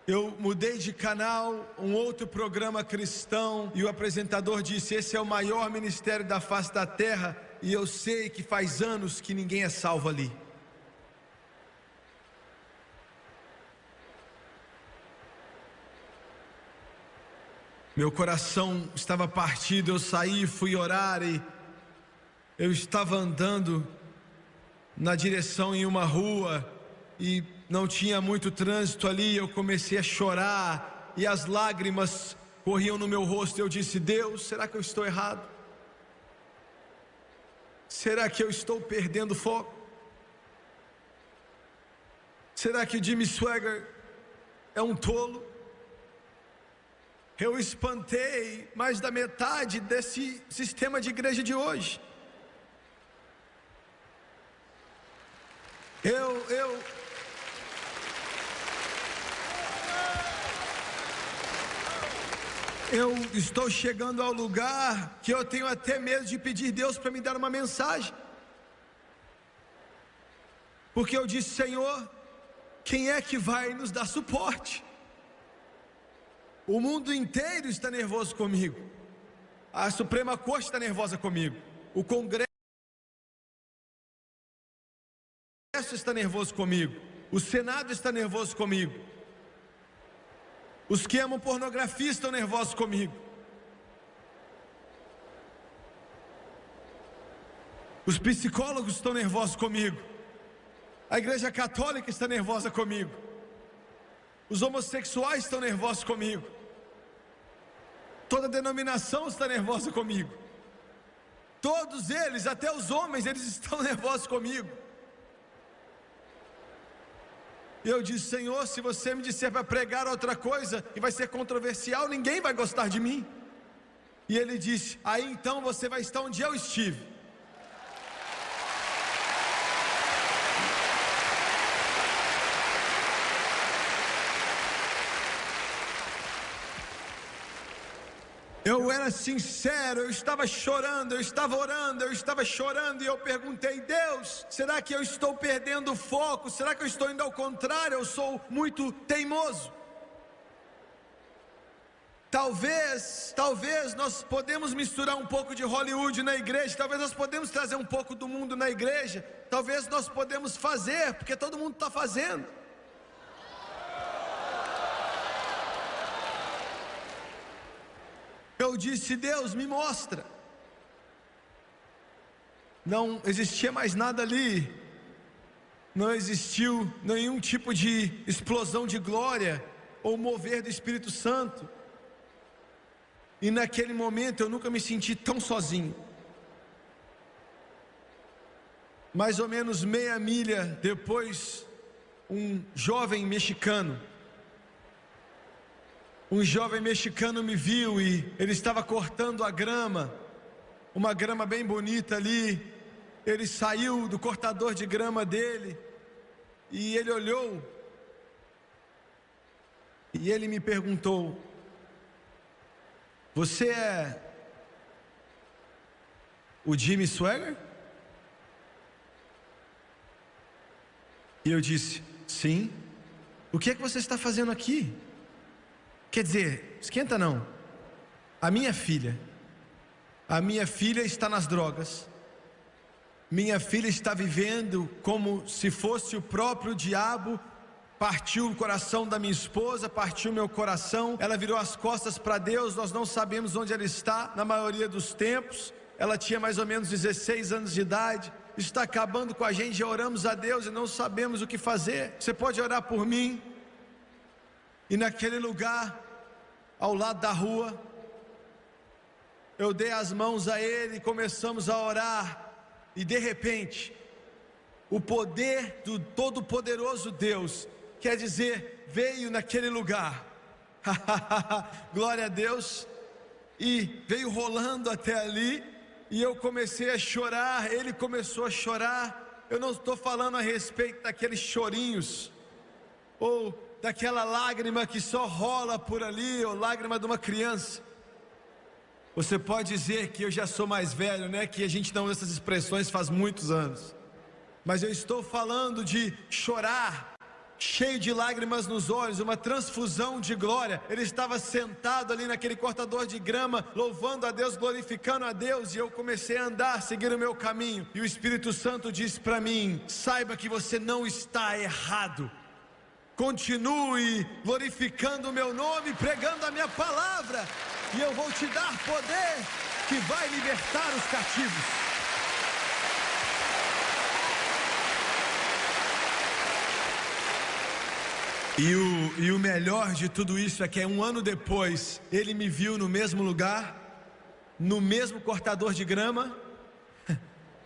Eu mudei de canal, um outro programa cristão, e o apresentador disse: esse é o maior ministério da face da terra, e eu sei que faz anos que ninguém é salvo ali. Meu coração estava partido, eu saí, fui orar, e eu estava andando na direção em uma rua e não tinha muito trânsito ali. Eu comecei a chorar e as lágrimas corriam no meu rosto. Eu disse: Deus, será que eu estou errado? Será que eu estou perdendo foco? Será que o Jimmy Swaggart é um tolo? Eu espantei mais da metade desse sistema de igreja de hoje. Eu estou chegando ao lugar que eu tenho até medo de pedir Deus para me dar uma mensagem, porque eu disse: Senhor, quem é que vai nos dar suporte? O mundo inteiro está nervoso comigo, a Suprema Corte está nervosa comigo, o Congresso está nervoso comigo, o Senado está nervoso comigo, os que amam pornografia estão nervosos comigo, os psicólogos estão nervosos comigo, a Igreja Católica está nervosa comigo, os homossexuais estão nervosos comigo, toda denominação está nervosa comigo, todos eles, até os homens, eles estão nervosos comigo. E eu disse: Senhor, se você me disser para pregar outra coisa que vai ser controversial, ninguém vai gostar de mim. E ele disse: aí então você vai estar onde eu estive. Eu era sincero, eu estava chorando, eu estava orando, eu estava chorando, e eu perguntei: Deus, será que eu estou perdendo o foco? Será que eu estou indo ao contrário? Eu sou muito teimoso. Talvez nós podemos misturar um pouco de Hollywood na igreja, talvez nós podemos trazer um pouco do mundo na igreja, talvez nós podemos fazer, porque todo mundo está fazendo. Eu disse: Deus, me mostra. Não existia mais nada ali, não existiu nenhum tipo de explosão de glória ou mover do Espírito Santo. E naquele momento eu nunca me senti tão sozinho. Mais ou menos meia milha depois, um jovem mexicano me viu, e ele estava cortando a grama, uma grama bem bonita ali. Ele saiu do cortador de grama dele e ele olhou e ele me perguntou: você é o Jimmy Swaggart? E eu disse: sim. O que é que você está fazendo aqui? Quer dizer, esquenta não. A minha filha está nas drogas. Minha filha está vivendo como se fosse o próprio diabo. Partiu o coração da minha esposa, partiu meu coração. Ela virou as costas para Deus. Nós não sabemos onde ela está na maioria dos tempos. Ela tinha mais ou menos 16 anos de idade. está acabando com a gente. Já oramos a Deus e não sabemos o que fazer. Você pode orar por mim? E naquele lugar, ao lado da rua, eu dei as mãos a ele e começamos a orar. E de repente, o poder do Todo-Poderoso Deus, quer dizer, veio naquele lugar. Glória a Deus. E veio rolando até ali. E eu comecei a chorar. Ele começou a chorar. Eu não estou falando a respeito daqueles chorinhos, ou daquela lágrima que só rola por ali, ou lágrima de uma criança. Você pode dizer que eu já sou mais velho, né? Que a gente não usa essas expressões faz muitos anos. Mas eu estou falando de chorar, cheio de lágrimas nos olhos, uma transfusão de glória. Ele estava sentado ali naquele cortador de grama, louvando a Deus, glorificando a Deus. E eu comecei a andar, seguir o meu caminho. E o Espírito Santo disse para mim: saiba que você não está errado. Continue glorificando o meu nome, pregando a minha palavra, e eu vou te dar poder que vai libertar os cativos. E o melhor de tudo isso é que um ano depois, ele me viu no mesmo lugar, no mesmo cortador de grama,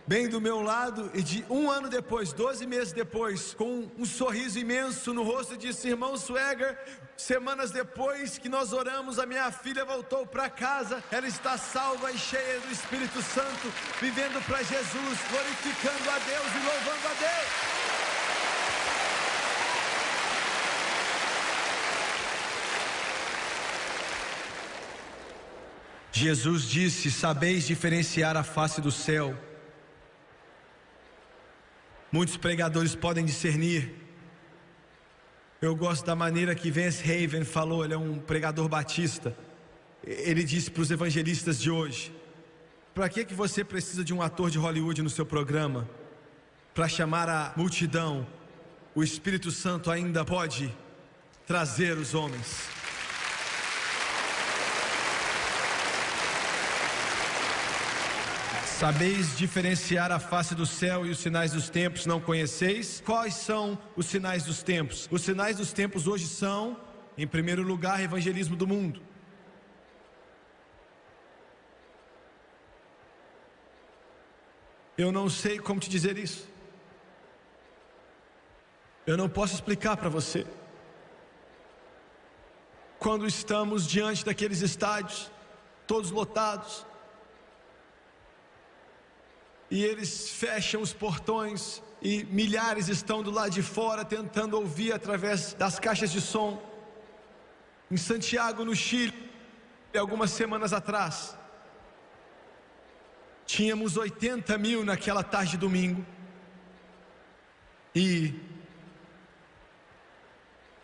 bem do meu lado, e de um ano depois, 12 meses depois, com um sorriso imenso no rosto, disse: irmão Swagger, semanas depois que nós oramos, a minha filha voltou para casa, ela está salva e cheia do Espírito Santo, vivendo para Jesus, glorificando a Deus e louvando a Deus. Jesus disse: sabeis diferenciar a face do céu. Muitos pregadores podem discernir. Eu gosto da maneira que Vance Haven falou. Ele é um pregador batista. Ele disse para os evangelistas de hoje: para que você precisa de um ator de Hollywood no seu programa? Para chamar a multidão. O Espírito Santo ainda pode trazer os homens. Sabeis diferenciar a face do céu e os sinais dos tempos, não conheceis? Quais são os sinais dos tempos? Os sinais dos tempos hoje são, em primeiro lugar, evangelismo do mundo. Eu não sei como te dizer isso. Eu não posso explicar para você. Quando estamos diante daqueles estádios, todos lotados, e eles fecham os portões, e milhares estão do lado de fora tentando ouvir através das caixas de som. Em Santiago, no Chile, algumas semanas atrás, tínhamos 80 mil naquela tarde de domingo, e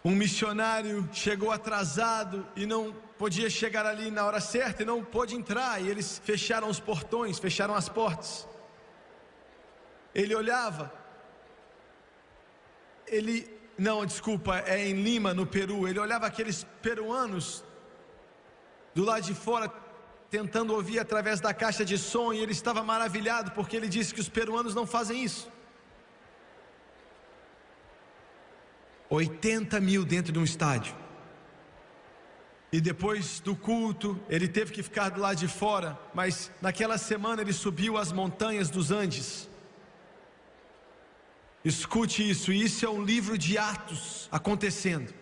um missionário chegou atrasado e não podia chegar ali na hora certa, e não pôde entrar, e eles fecharam os portões, fecharam as portas. Ele olhava, é em Lima, no Peru. Ele olhava aqueles peruanos do lado de fora, tentando ouvir através da caixa de som, e ele estava maravilhado, porque ele disse que os peruanos não fazem isso. 80 mil dentro de um estádio. E depois do culto, ele teve que ficar do lado de fora, mas naquela semana ele subiu as montanhas dos Andes. Escute isso, e isso é um livro de Atos acontecendo.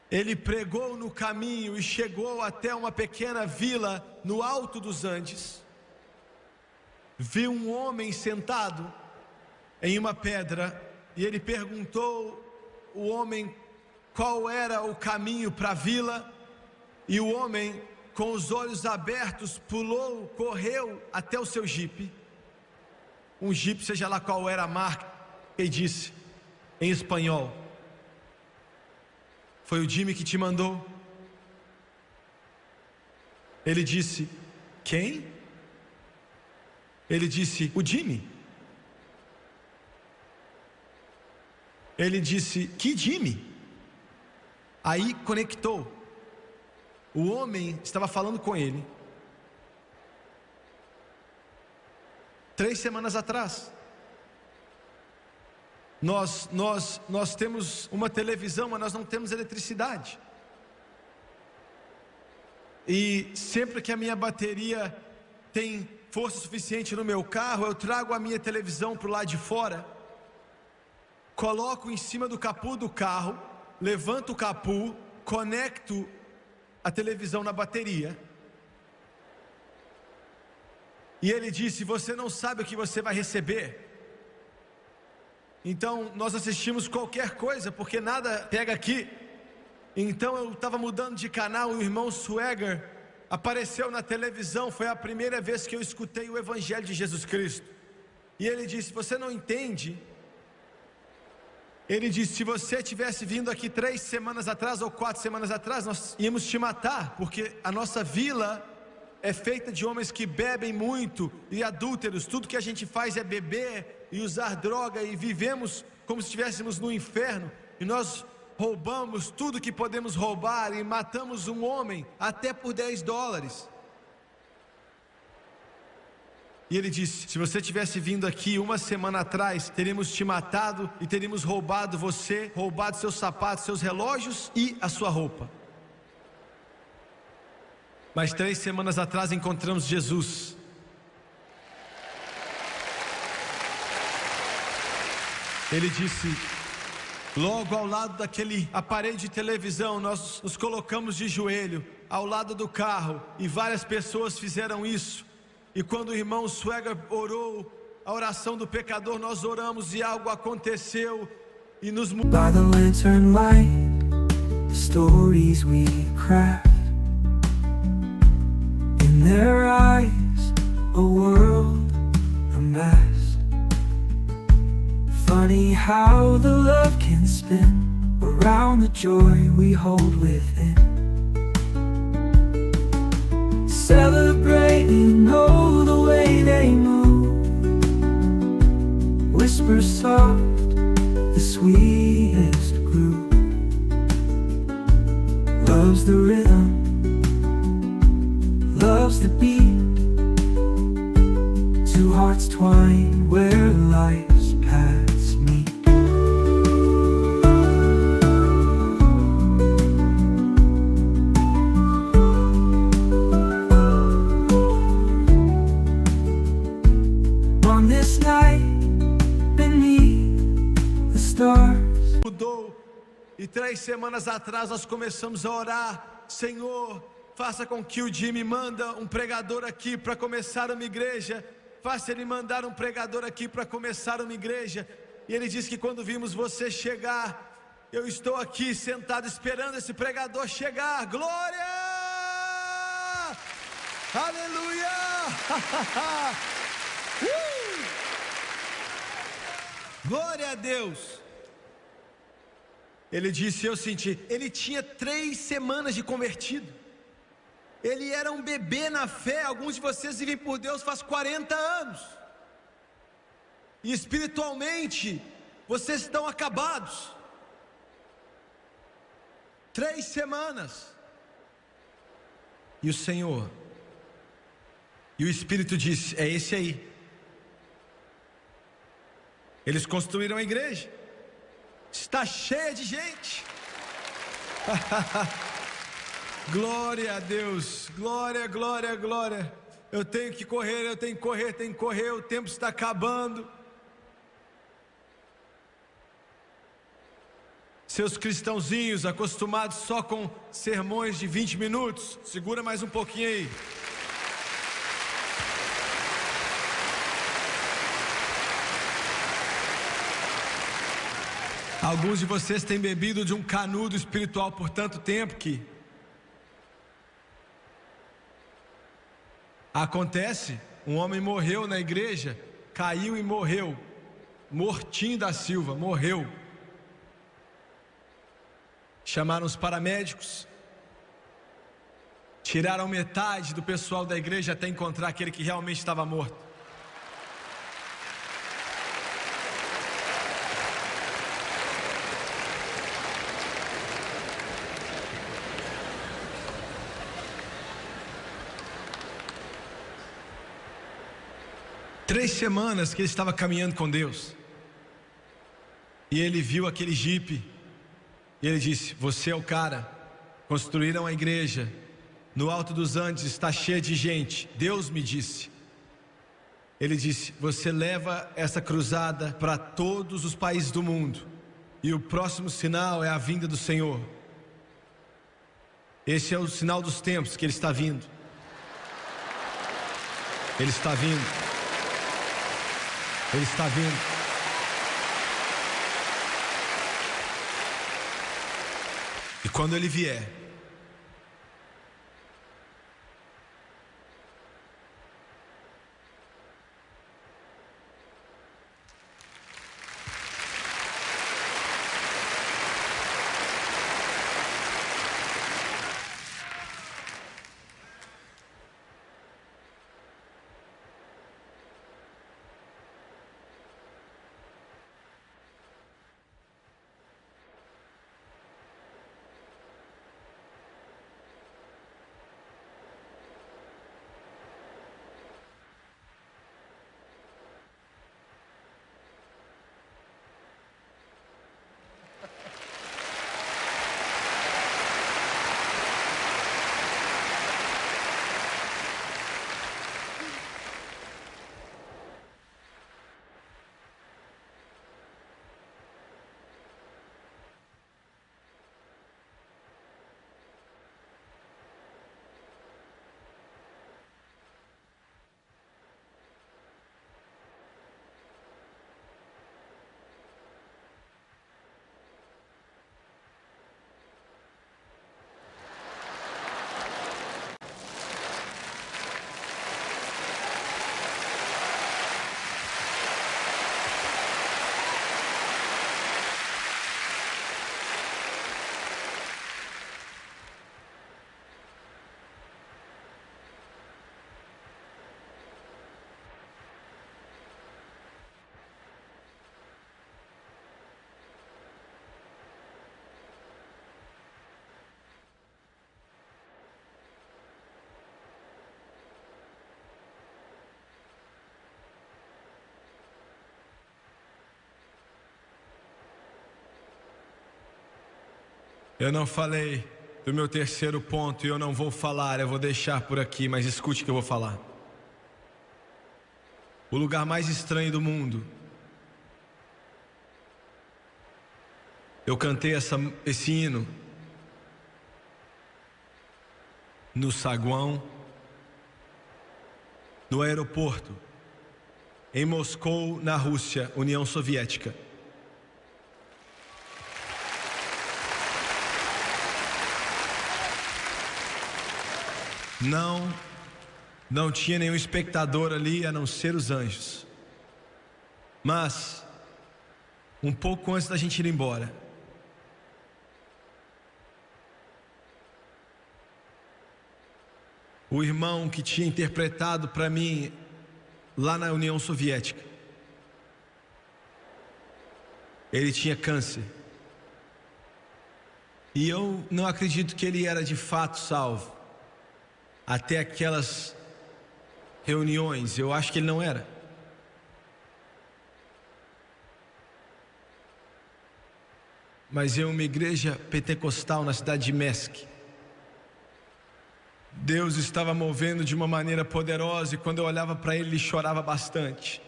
Ele pregou no caminho e chegou até uma pequena vila no alto dos Andes. Viu um homem sentado em uma pedra, e ele perguntou o homem qual era o caminho para a vila, e o homem, com os olhos abertos, pulou, correu até o seu jipe. Um jipe, seja lá qual era a marca, e disse em espanhol: foi o Jimmy que te mandou? Ele disse: quem? Ele disse: o Jimmy. Ele disse: que Jimmy? Aí conectou. O homem estava falando com ele. 3 semanas atrás. Nós temos uma televisão, mas nós não temos eletricidade. E sempre que a minha bateria tem força suficiente no meu carro, eu trago a minha televisão para o lado de fora, coloco em cima do capô do carro, levanto o capô, conecto a televisão na bateria. E ele disse: você não sabe o que você vai receber. Então nós assistimos qualquer coisa, porque nada pega aqui. Então eu estava mudando de canal e o irmão Swagger apareceu na televisão. Foi a primeira vez que eu escutei o Evangelho de Jesus Cristo. E ele disse: você não entende? Ele disse: se você tivesse vindo aqui 3 semanas atrás ou 4 semanas atrás, nós íamos te matar, porque a nossa vila é feita de homens que bebem muito e adúlteros. Tudo que a gente faz é beber e usar droga, e vivemos como se estivéssemos no inferno. E nós roubamos tudo que podemos roubar e matamos um homem até por $10. E ele disse: se você tivesse vindo aqui 1 semana atrás, teríamos te matado e teríamos roubado você, roubado seus sapatos, seus relógios e a sua roupa. Mas 3 semanas atrás encontramos Jesus. Ele disse: logo ao lado daquele aparelho de televisão, nós nos colocamos de joelho ao lado do carro, e várias pessoas fizeram isso. E quando o irmão Swagger orou a oração do pecador, nós oramos e algo aconteceu e nos mudou. By the lantern light, the stories we craft. In their eyes, a world, a mess. Funny how the love can spin around the joy we hold within. Celebrating, oh, the way they move. Whisper soft, the sweetest groove. Loves the rhythm, loves the beat. Two hearts twine where life's paths meet. On this night, beneath the stars. Mudou. E 3 semanas atrás nós começamos a orar: Senhor, faça com que o Jimmy manda um pregador aqui para começar uma igreja. Faça ele mandar um pregador aqui para começar uma igreja. E ele disse que quando vimos você chegar, eu estou aqui sentado esperando esse pregador chegar. Glória! Aleluia! Glória a Deus! Ele disse, eu senti, ele tinha 3 semanas de convertido. Ele era um bebê na fé. Alguns de vocês vivem por Deus faz 40 anos. E espiritualmente, vocês estão acabados. 3 semanas. E o Senhor, e o Espírito disse, é esse aí. Eles construíram a igreja. Está cheia de gente. Glória a Deus, glória, glória, glória. Eu tenho que correr, eu tenho que correr, tenho que correr. O tempo está acabando. Seus cristãozinhos acostumados só com sermões de 20 minutos, segura mais um pouquinho aí. Alguns de vocês têm bebido de um canudo espiritual por tanto tempo que acontece, um homem morreu na igreja, caiu e morreu, Mortinho da Silva, morreu. Chamaram os paramédicos, tiraram metade do pessoal da igreja até encontrar aquele que realmente estava morto. 3 semanas que ele estava caminhando com Deus, e ele viu aquele jipe, e ele disse: você é o cara. Construíram a igreja no Alto dos Andes, está cheia de gente. Deus me disse. Ele disse: você leva essa cruzada para todos os países do mundo, e o próximo sinal é a vinda do Senhor. Esse é o sinal dos tempos, que Ele está vindo. Ele está vindo. Ele está vindo. E quando Ele vier, eu não falei do meu terceiro ponto, e eu não vou falar, eu vou deixar por aqui, mas escute o que eu vou falar. O lugar mais estranho do mundo. Eu cantei esse hino no saguão, no aeroporto, em Moscou, na Rússia, União Soviética. Não tinha nenhum espectador ali a não ser os anjos. Mas um pouco antes da gente ir embora, o irmão que tinha interpretado para mim lá na União Soviética, ele tinha câncer. E eu não acredito que ele era de fato salvo. Até aquelas reuniões, eu acho que ele não era. Mas em uma igreja pentecostal na cidade de Minsk, Deus estava movendo de uma maneira poderosa, e quando eu olhava para ele, ele chorava bastante.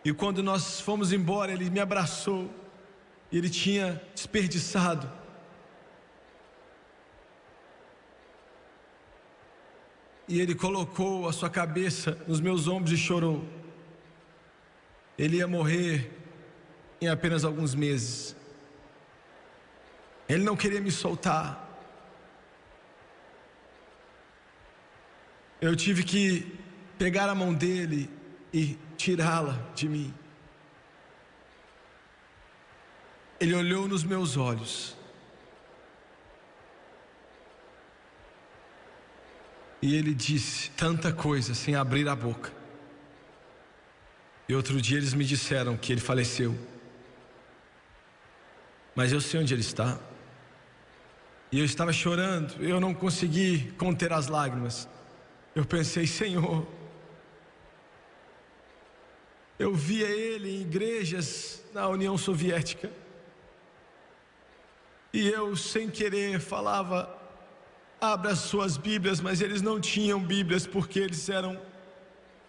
E quando nós fomos embora, ele me abraçou, e ele tinha desperdiçado e ele colocou a sua cabeça nos meus ombros e chorou. Ele ia morrer em apenas alguns meses. Ele não queria me soltar. Eu tive que pegar a mão dele e tirá-la de mim. Ele olhou nos meus olhos e ele disse tanta coisa sem abrir a boca. E outro dia eles me disseram que ele faleceu, mas eu sei onde ele está. E eu estava chorando, eu não consegui conter as lágrimas. Eu pensei: Senhor, Eu via ele em igrejas na União Soviética. E eu, sem querer, falava: abra as suas Bíblias, mas eles não tinham Bíblias porque eles eram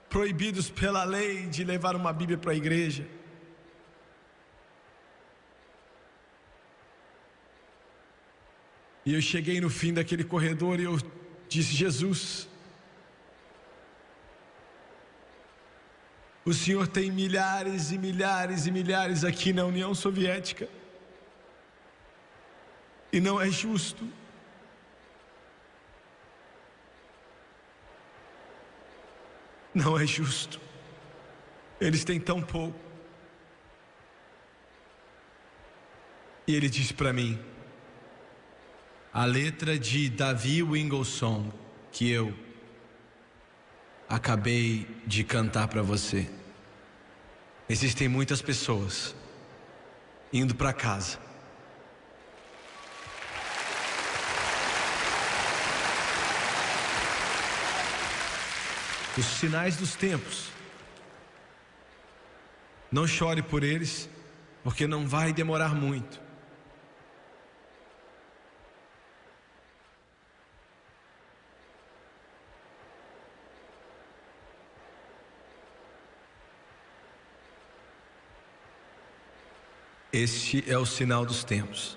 proibidos pela lei de levar uma Bíblia para a igreja. E eu cheguei no fim daquele corredor e eu disse: Jesus, o Senhor tem milhares e milhares e milhares aqui na União Soviética, e não é justo não é justo, eles têm tão pouco. E ele disse para mim: a letra de Davi Winglesong, que eu acabei de cantar para você. Existem muitas pessoas indo para casa, os sinais dos tempos. Não chore por eles, porque não vai demorar muito. Este é o sinal dos tempos.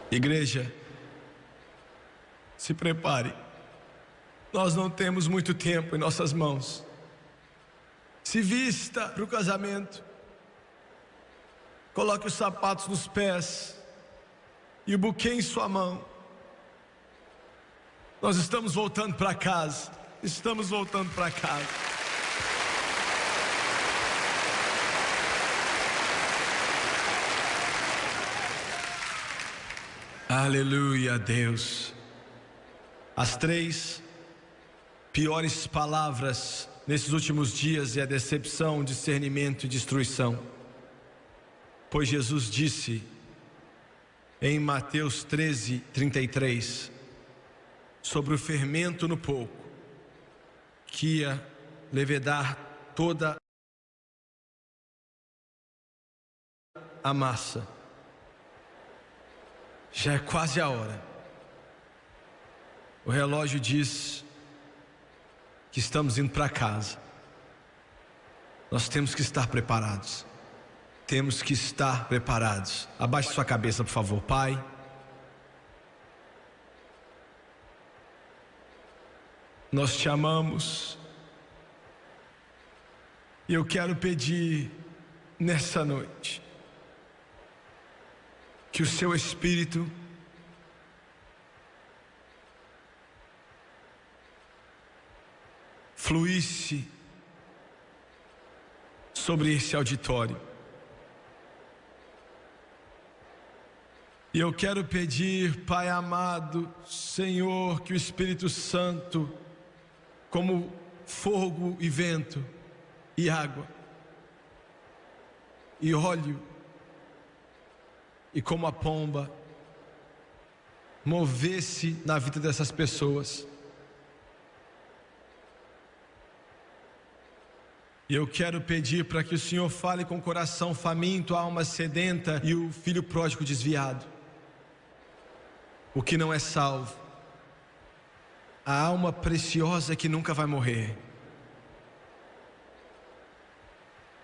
Igreja, se prepare. Nós não temos muito tempo em nossas mãos. Se vista para o casamento. Coloque os sapatos nos pés e o buquê em sua mão. Nós estamos voltando para casa. Estamos voltando para casa. Aleluia, Deus. As 3 piores palavras nesses últimos dias é a decepção, discernimento e destruição. Pois Jesus disse em Mateus 13:33 sobre o fermento no pouco, que ia levedar toda a massa. Já é quase a hora. O relógio diz que estamos indo para casa. Nós temos que estar preparados. Temos que estar preparados. Abaixe sua cabeça, por favor. Pai, nós te amamos. E eu quero pedir nessa noite que o seu Espírito fluísse sobre esse auditório. E eu quero pedir, Pai amado, Senhor, que o Espírito Santo, como fogo e vento e água e óleo, e como a pomba, movesse na vida dessas pessoas. E eu quero pedir para que o Senhor fale com o coração faminto, a alma sedenta e o filho pródigo desviado, o que não é salvo, a alma preciosa que nunca vai morrer.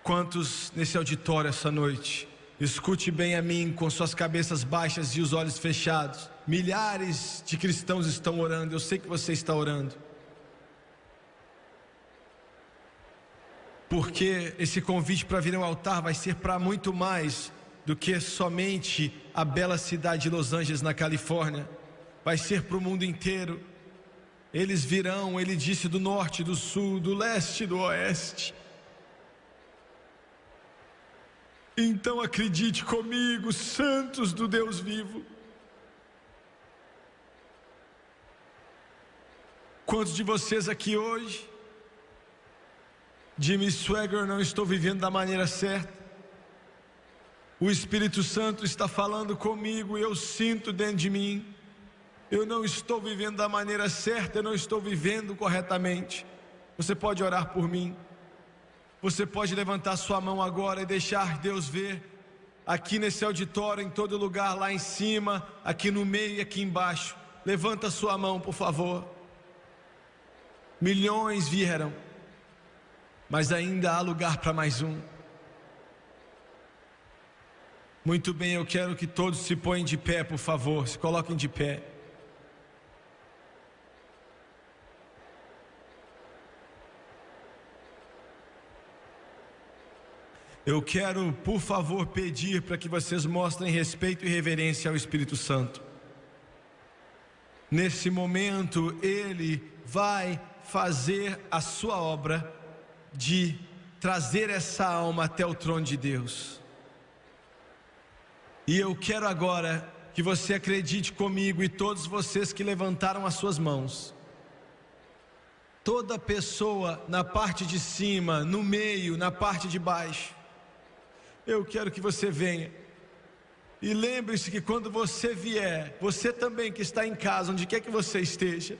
Quantos nesse auditório essa noite, escute bem a mim, com suas cabeças baixas e os olhos fechados. Milhares de cristãos estão orando, eu sei que você está orando. Porque esse convite para vir ao altar vai ser para muito mais do que somente a bela cidade de Los Angeles, na Califórnia. Vai ser para o mundo inteiro. Eles virão, ele disse, do norte, do sul, do leste e do oeste. Então acredite comigo, santos do Deus vivo. Quantos de vocês aqui hoje Jimmy Swagger, não estou vivendo da maneira certa. O Espírito Santo está falando comigo e eu sinto dentro de mim. Eu não estou vivendo da maneira certa, eu não estou vivendo corretamente. Você pode orar por mim. Você pode levantar sua mão agora e deixar Deus ver. Aqui nesse auditório, em todo lugar, lá em cima, aqui no meio e aqui embaixo. Levanta sua mão, por favor. Milhões vieram, mas ainda há lugar para mais um. Muito bem, eu quero que todos se ponham de pé, por favor. Se coloquem de pé. Eu quero, por favor, pedir para que vocês mostrem respeito e reverência ao Espírito Santo. Nesse momento, Ele vai fazer a sua obra de trazer essa alma até o trono de Deus. E eu quero agora que você acredite comigo e todos vocês que levantaram as suas mãos. Toda pessoa na parte de cima, no meio, na parte de baixo. Eu quero que você venha. E lembre-se que quando você vier, você também que está em casa, onde quer que você esteja,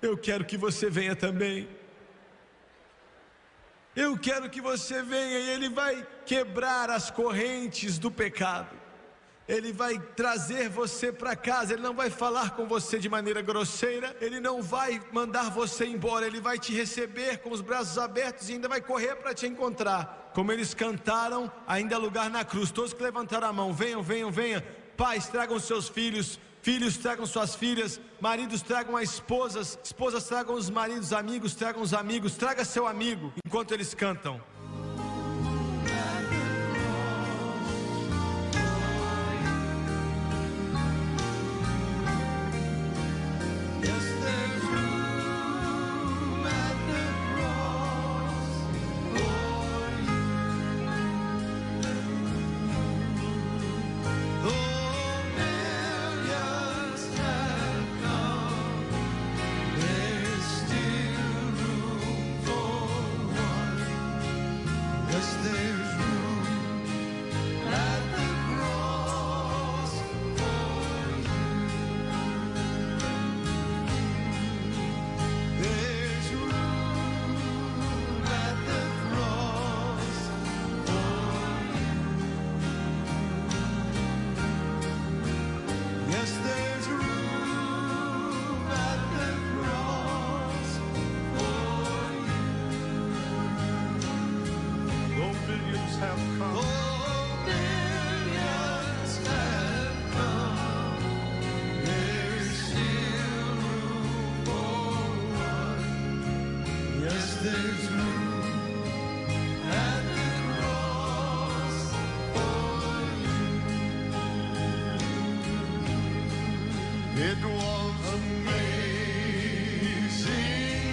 eu quero que você venha também. Eu quero que você venha e Ele vai quebrar as correntes do pecado. Ele vai trazer você para casa. Ele não vai falar com você de maneira grosseira. Ele não vai mandar você embora. Ele vai te receber com os braços abertos e ainda vai correr para te encontrar. Como eles cantaram, ainda há lugar na cruz. Todos que levantaram a mão, venham, venham, venham. Pais, tragam seus filhos. Filhos, tragam suas filhas. Maridos, tragam as esposas. Esposas, tragam os maridos. Amigos, tragam os amigos. Traga seu amigo enquanto eles cantam. It was amazing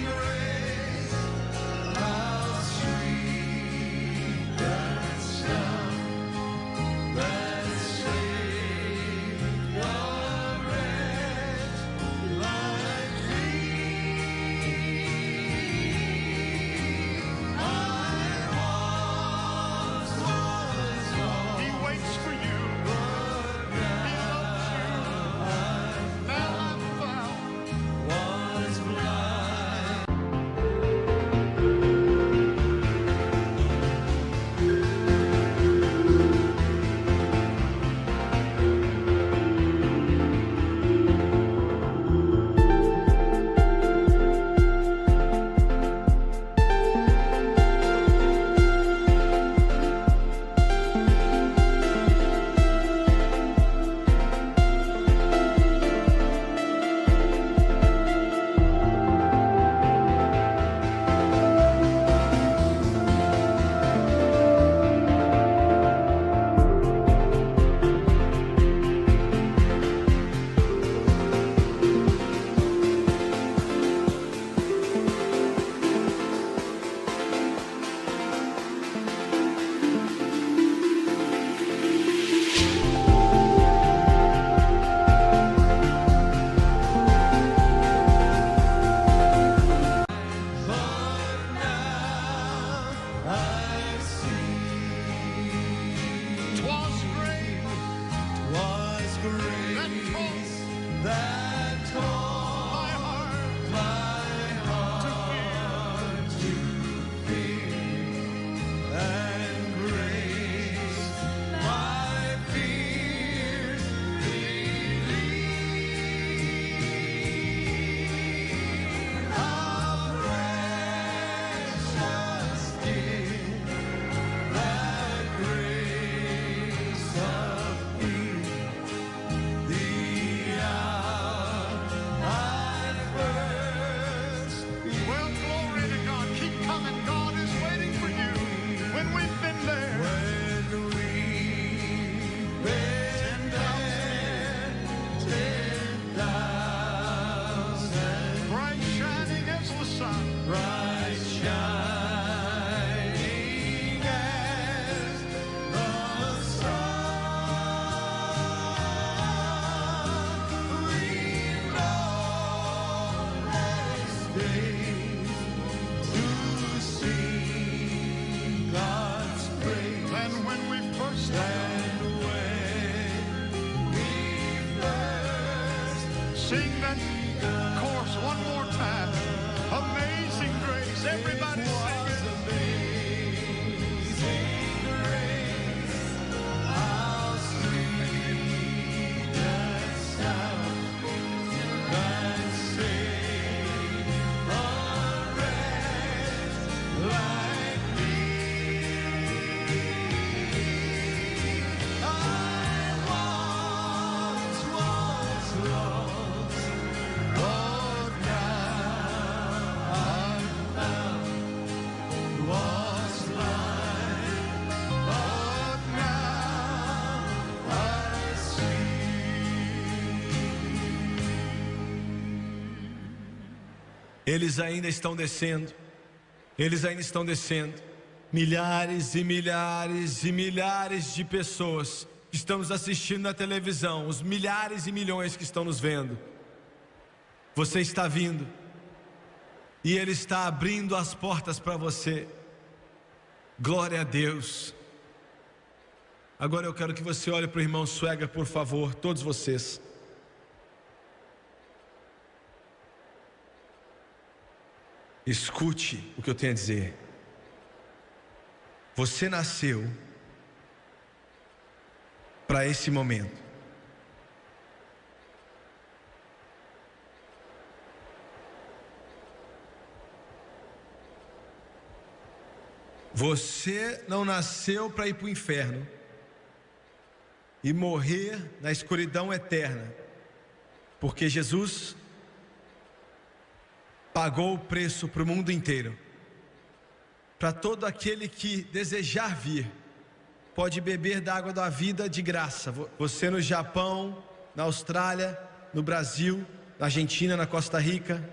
grace, how sweet that sound that saved a wretch like me. faith to sing God's praise. And when we first And when we first sing that chorus one more time. Amazing grace. Everybody sing it. amazing grace, how sweet the sound that saved a wretch like me. I once was lost, but now I'm found. Was blind, but now I see. Eles ainda estão descendo. Eles ainda estão descendo. Milhares e milhares e milhares de pessoas que estamos assistindo na televisão, os milhares e milhões que estão nos vendo. Você está vindo e Ele está abrindo as portas para você. Glória a Deus. Agora eu quero que você olhe para o irmão Swagger, por favor, todos vocês. Escute o que eu tenho a dizer. Você nasceu para esse momento. Você não nasceu para ir para o inferno e morrer na escuridão eterna, porque Jesus pagou o preço para o mundo inteiro. Para todo aquele que desejar vir, pode beber da água da vida de graça. Você no Japão, na Austrália, no Brasil, na Argentina, na Costa Rica,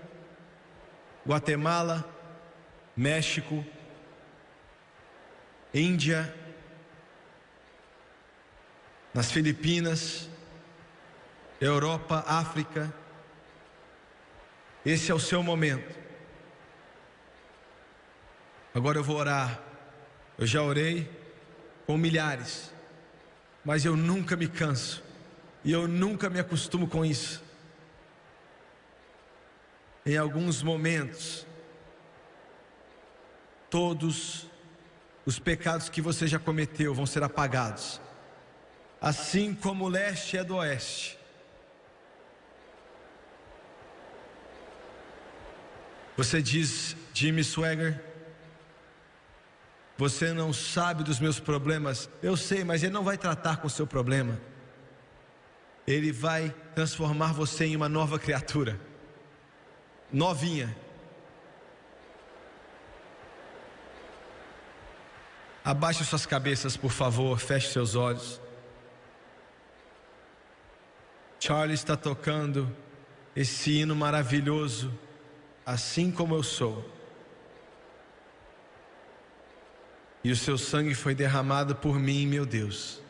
Guatemala, México, Índia, nas Filipinas, Europa, África. Esse é o seu momento. Agora eu vou orar. Eu já orei com milhares, mas eu nunca me canso e eu nunca me acostumo com isso. Em alguns momentos, todos os pecados que você já cometeu vão ser apagados, assim como o leste é do oeste. Você diz, Jimmy Swagger, você não sabe dos meus problemas. Eu sei, mas Ele não vai tratar com o seu problema. Ele vai transformar você em uma nova criatura, novinha. Abaixe suas cabeças, por favor, feche seus olhos. Charlie está tocando esse hino maravilhoso, assim como eu sou. E o seu sangue foi derramado por mim, meu Deus.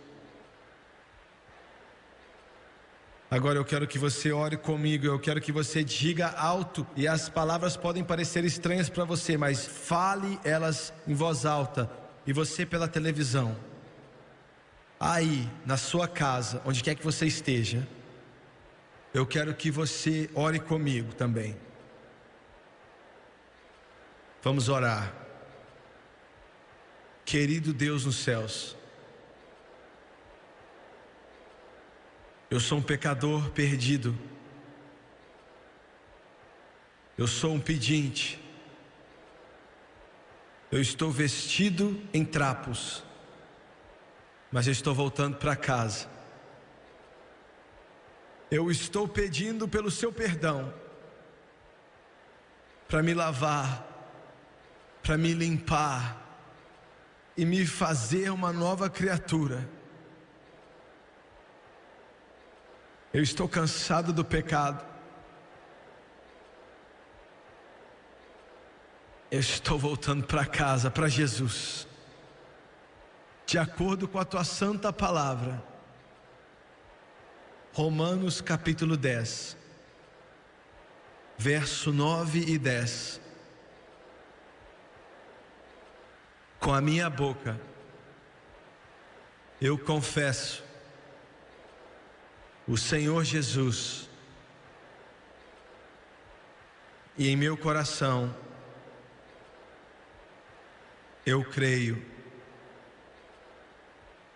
Agora eu quero que você ore comigo, eu quero que você diga alto, e as palavras podem parecer estranhas para você, mas fale elas em voz alta. E você pela televisão, aí na sua casa, onde quer que você esteja, eu quero que você ore comigo também. Vamos orar. Querido Deus nos céus, eu sou um pecador perdido, eu sou um pedinte, eu estou vestido em trapos, mas eu estou voltando para casa. Eu estou pedindo pelo seu perdão, para me lavar, para me limpar e me fazer uma nova criatura. Eu estou cansado do pecado. Eu estou voltando para casa, para Jesus, de acordo com a tua santa palavra. Romanos capítulo 10. verso 9 e 10. Com a minha boca eu confesso o Senhor Jesus, e em meu coração eu creio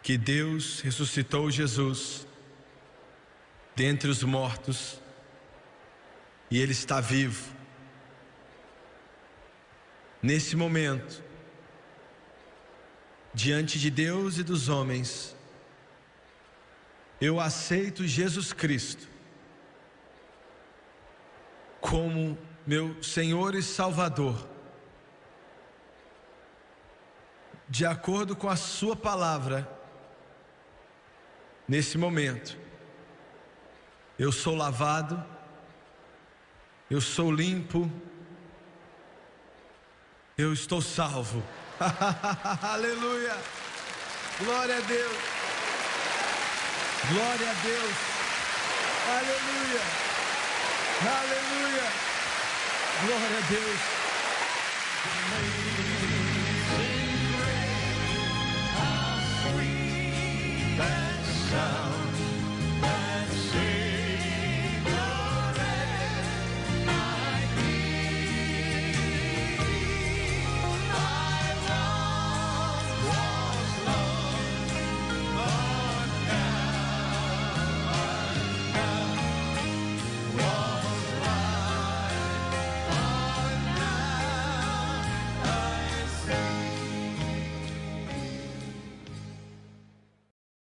que Deus ressuscitou Jesus dentre os mortos e Ele está vivo. Nesse momento, diante de Deus e dos homens, eu aceito Jesus Cristo como meu Senhor e Salvador, de acordo com a sua palavra. Nesse momento, eu sou lavado, eu sou limpo, eu estou salvo. Aleluia, glória a Deus, glória a Deus, aleluia, aleluia, glória a Deus.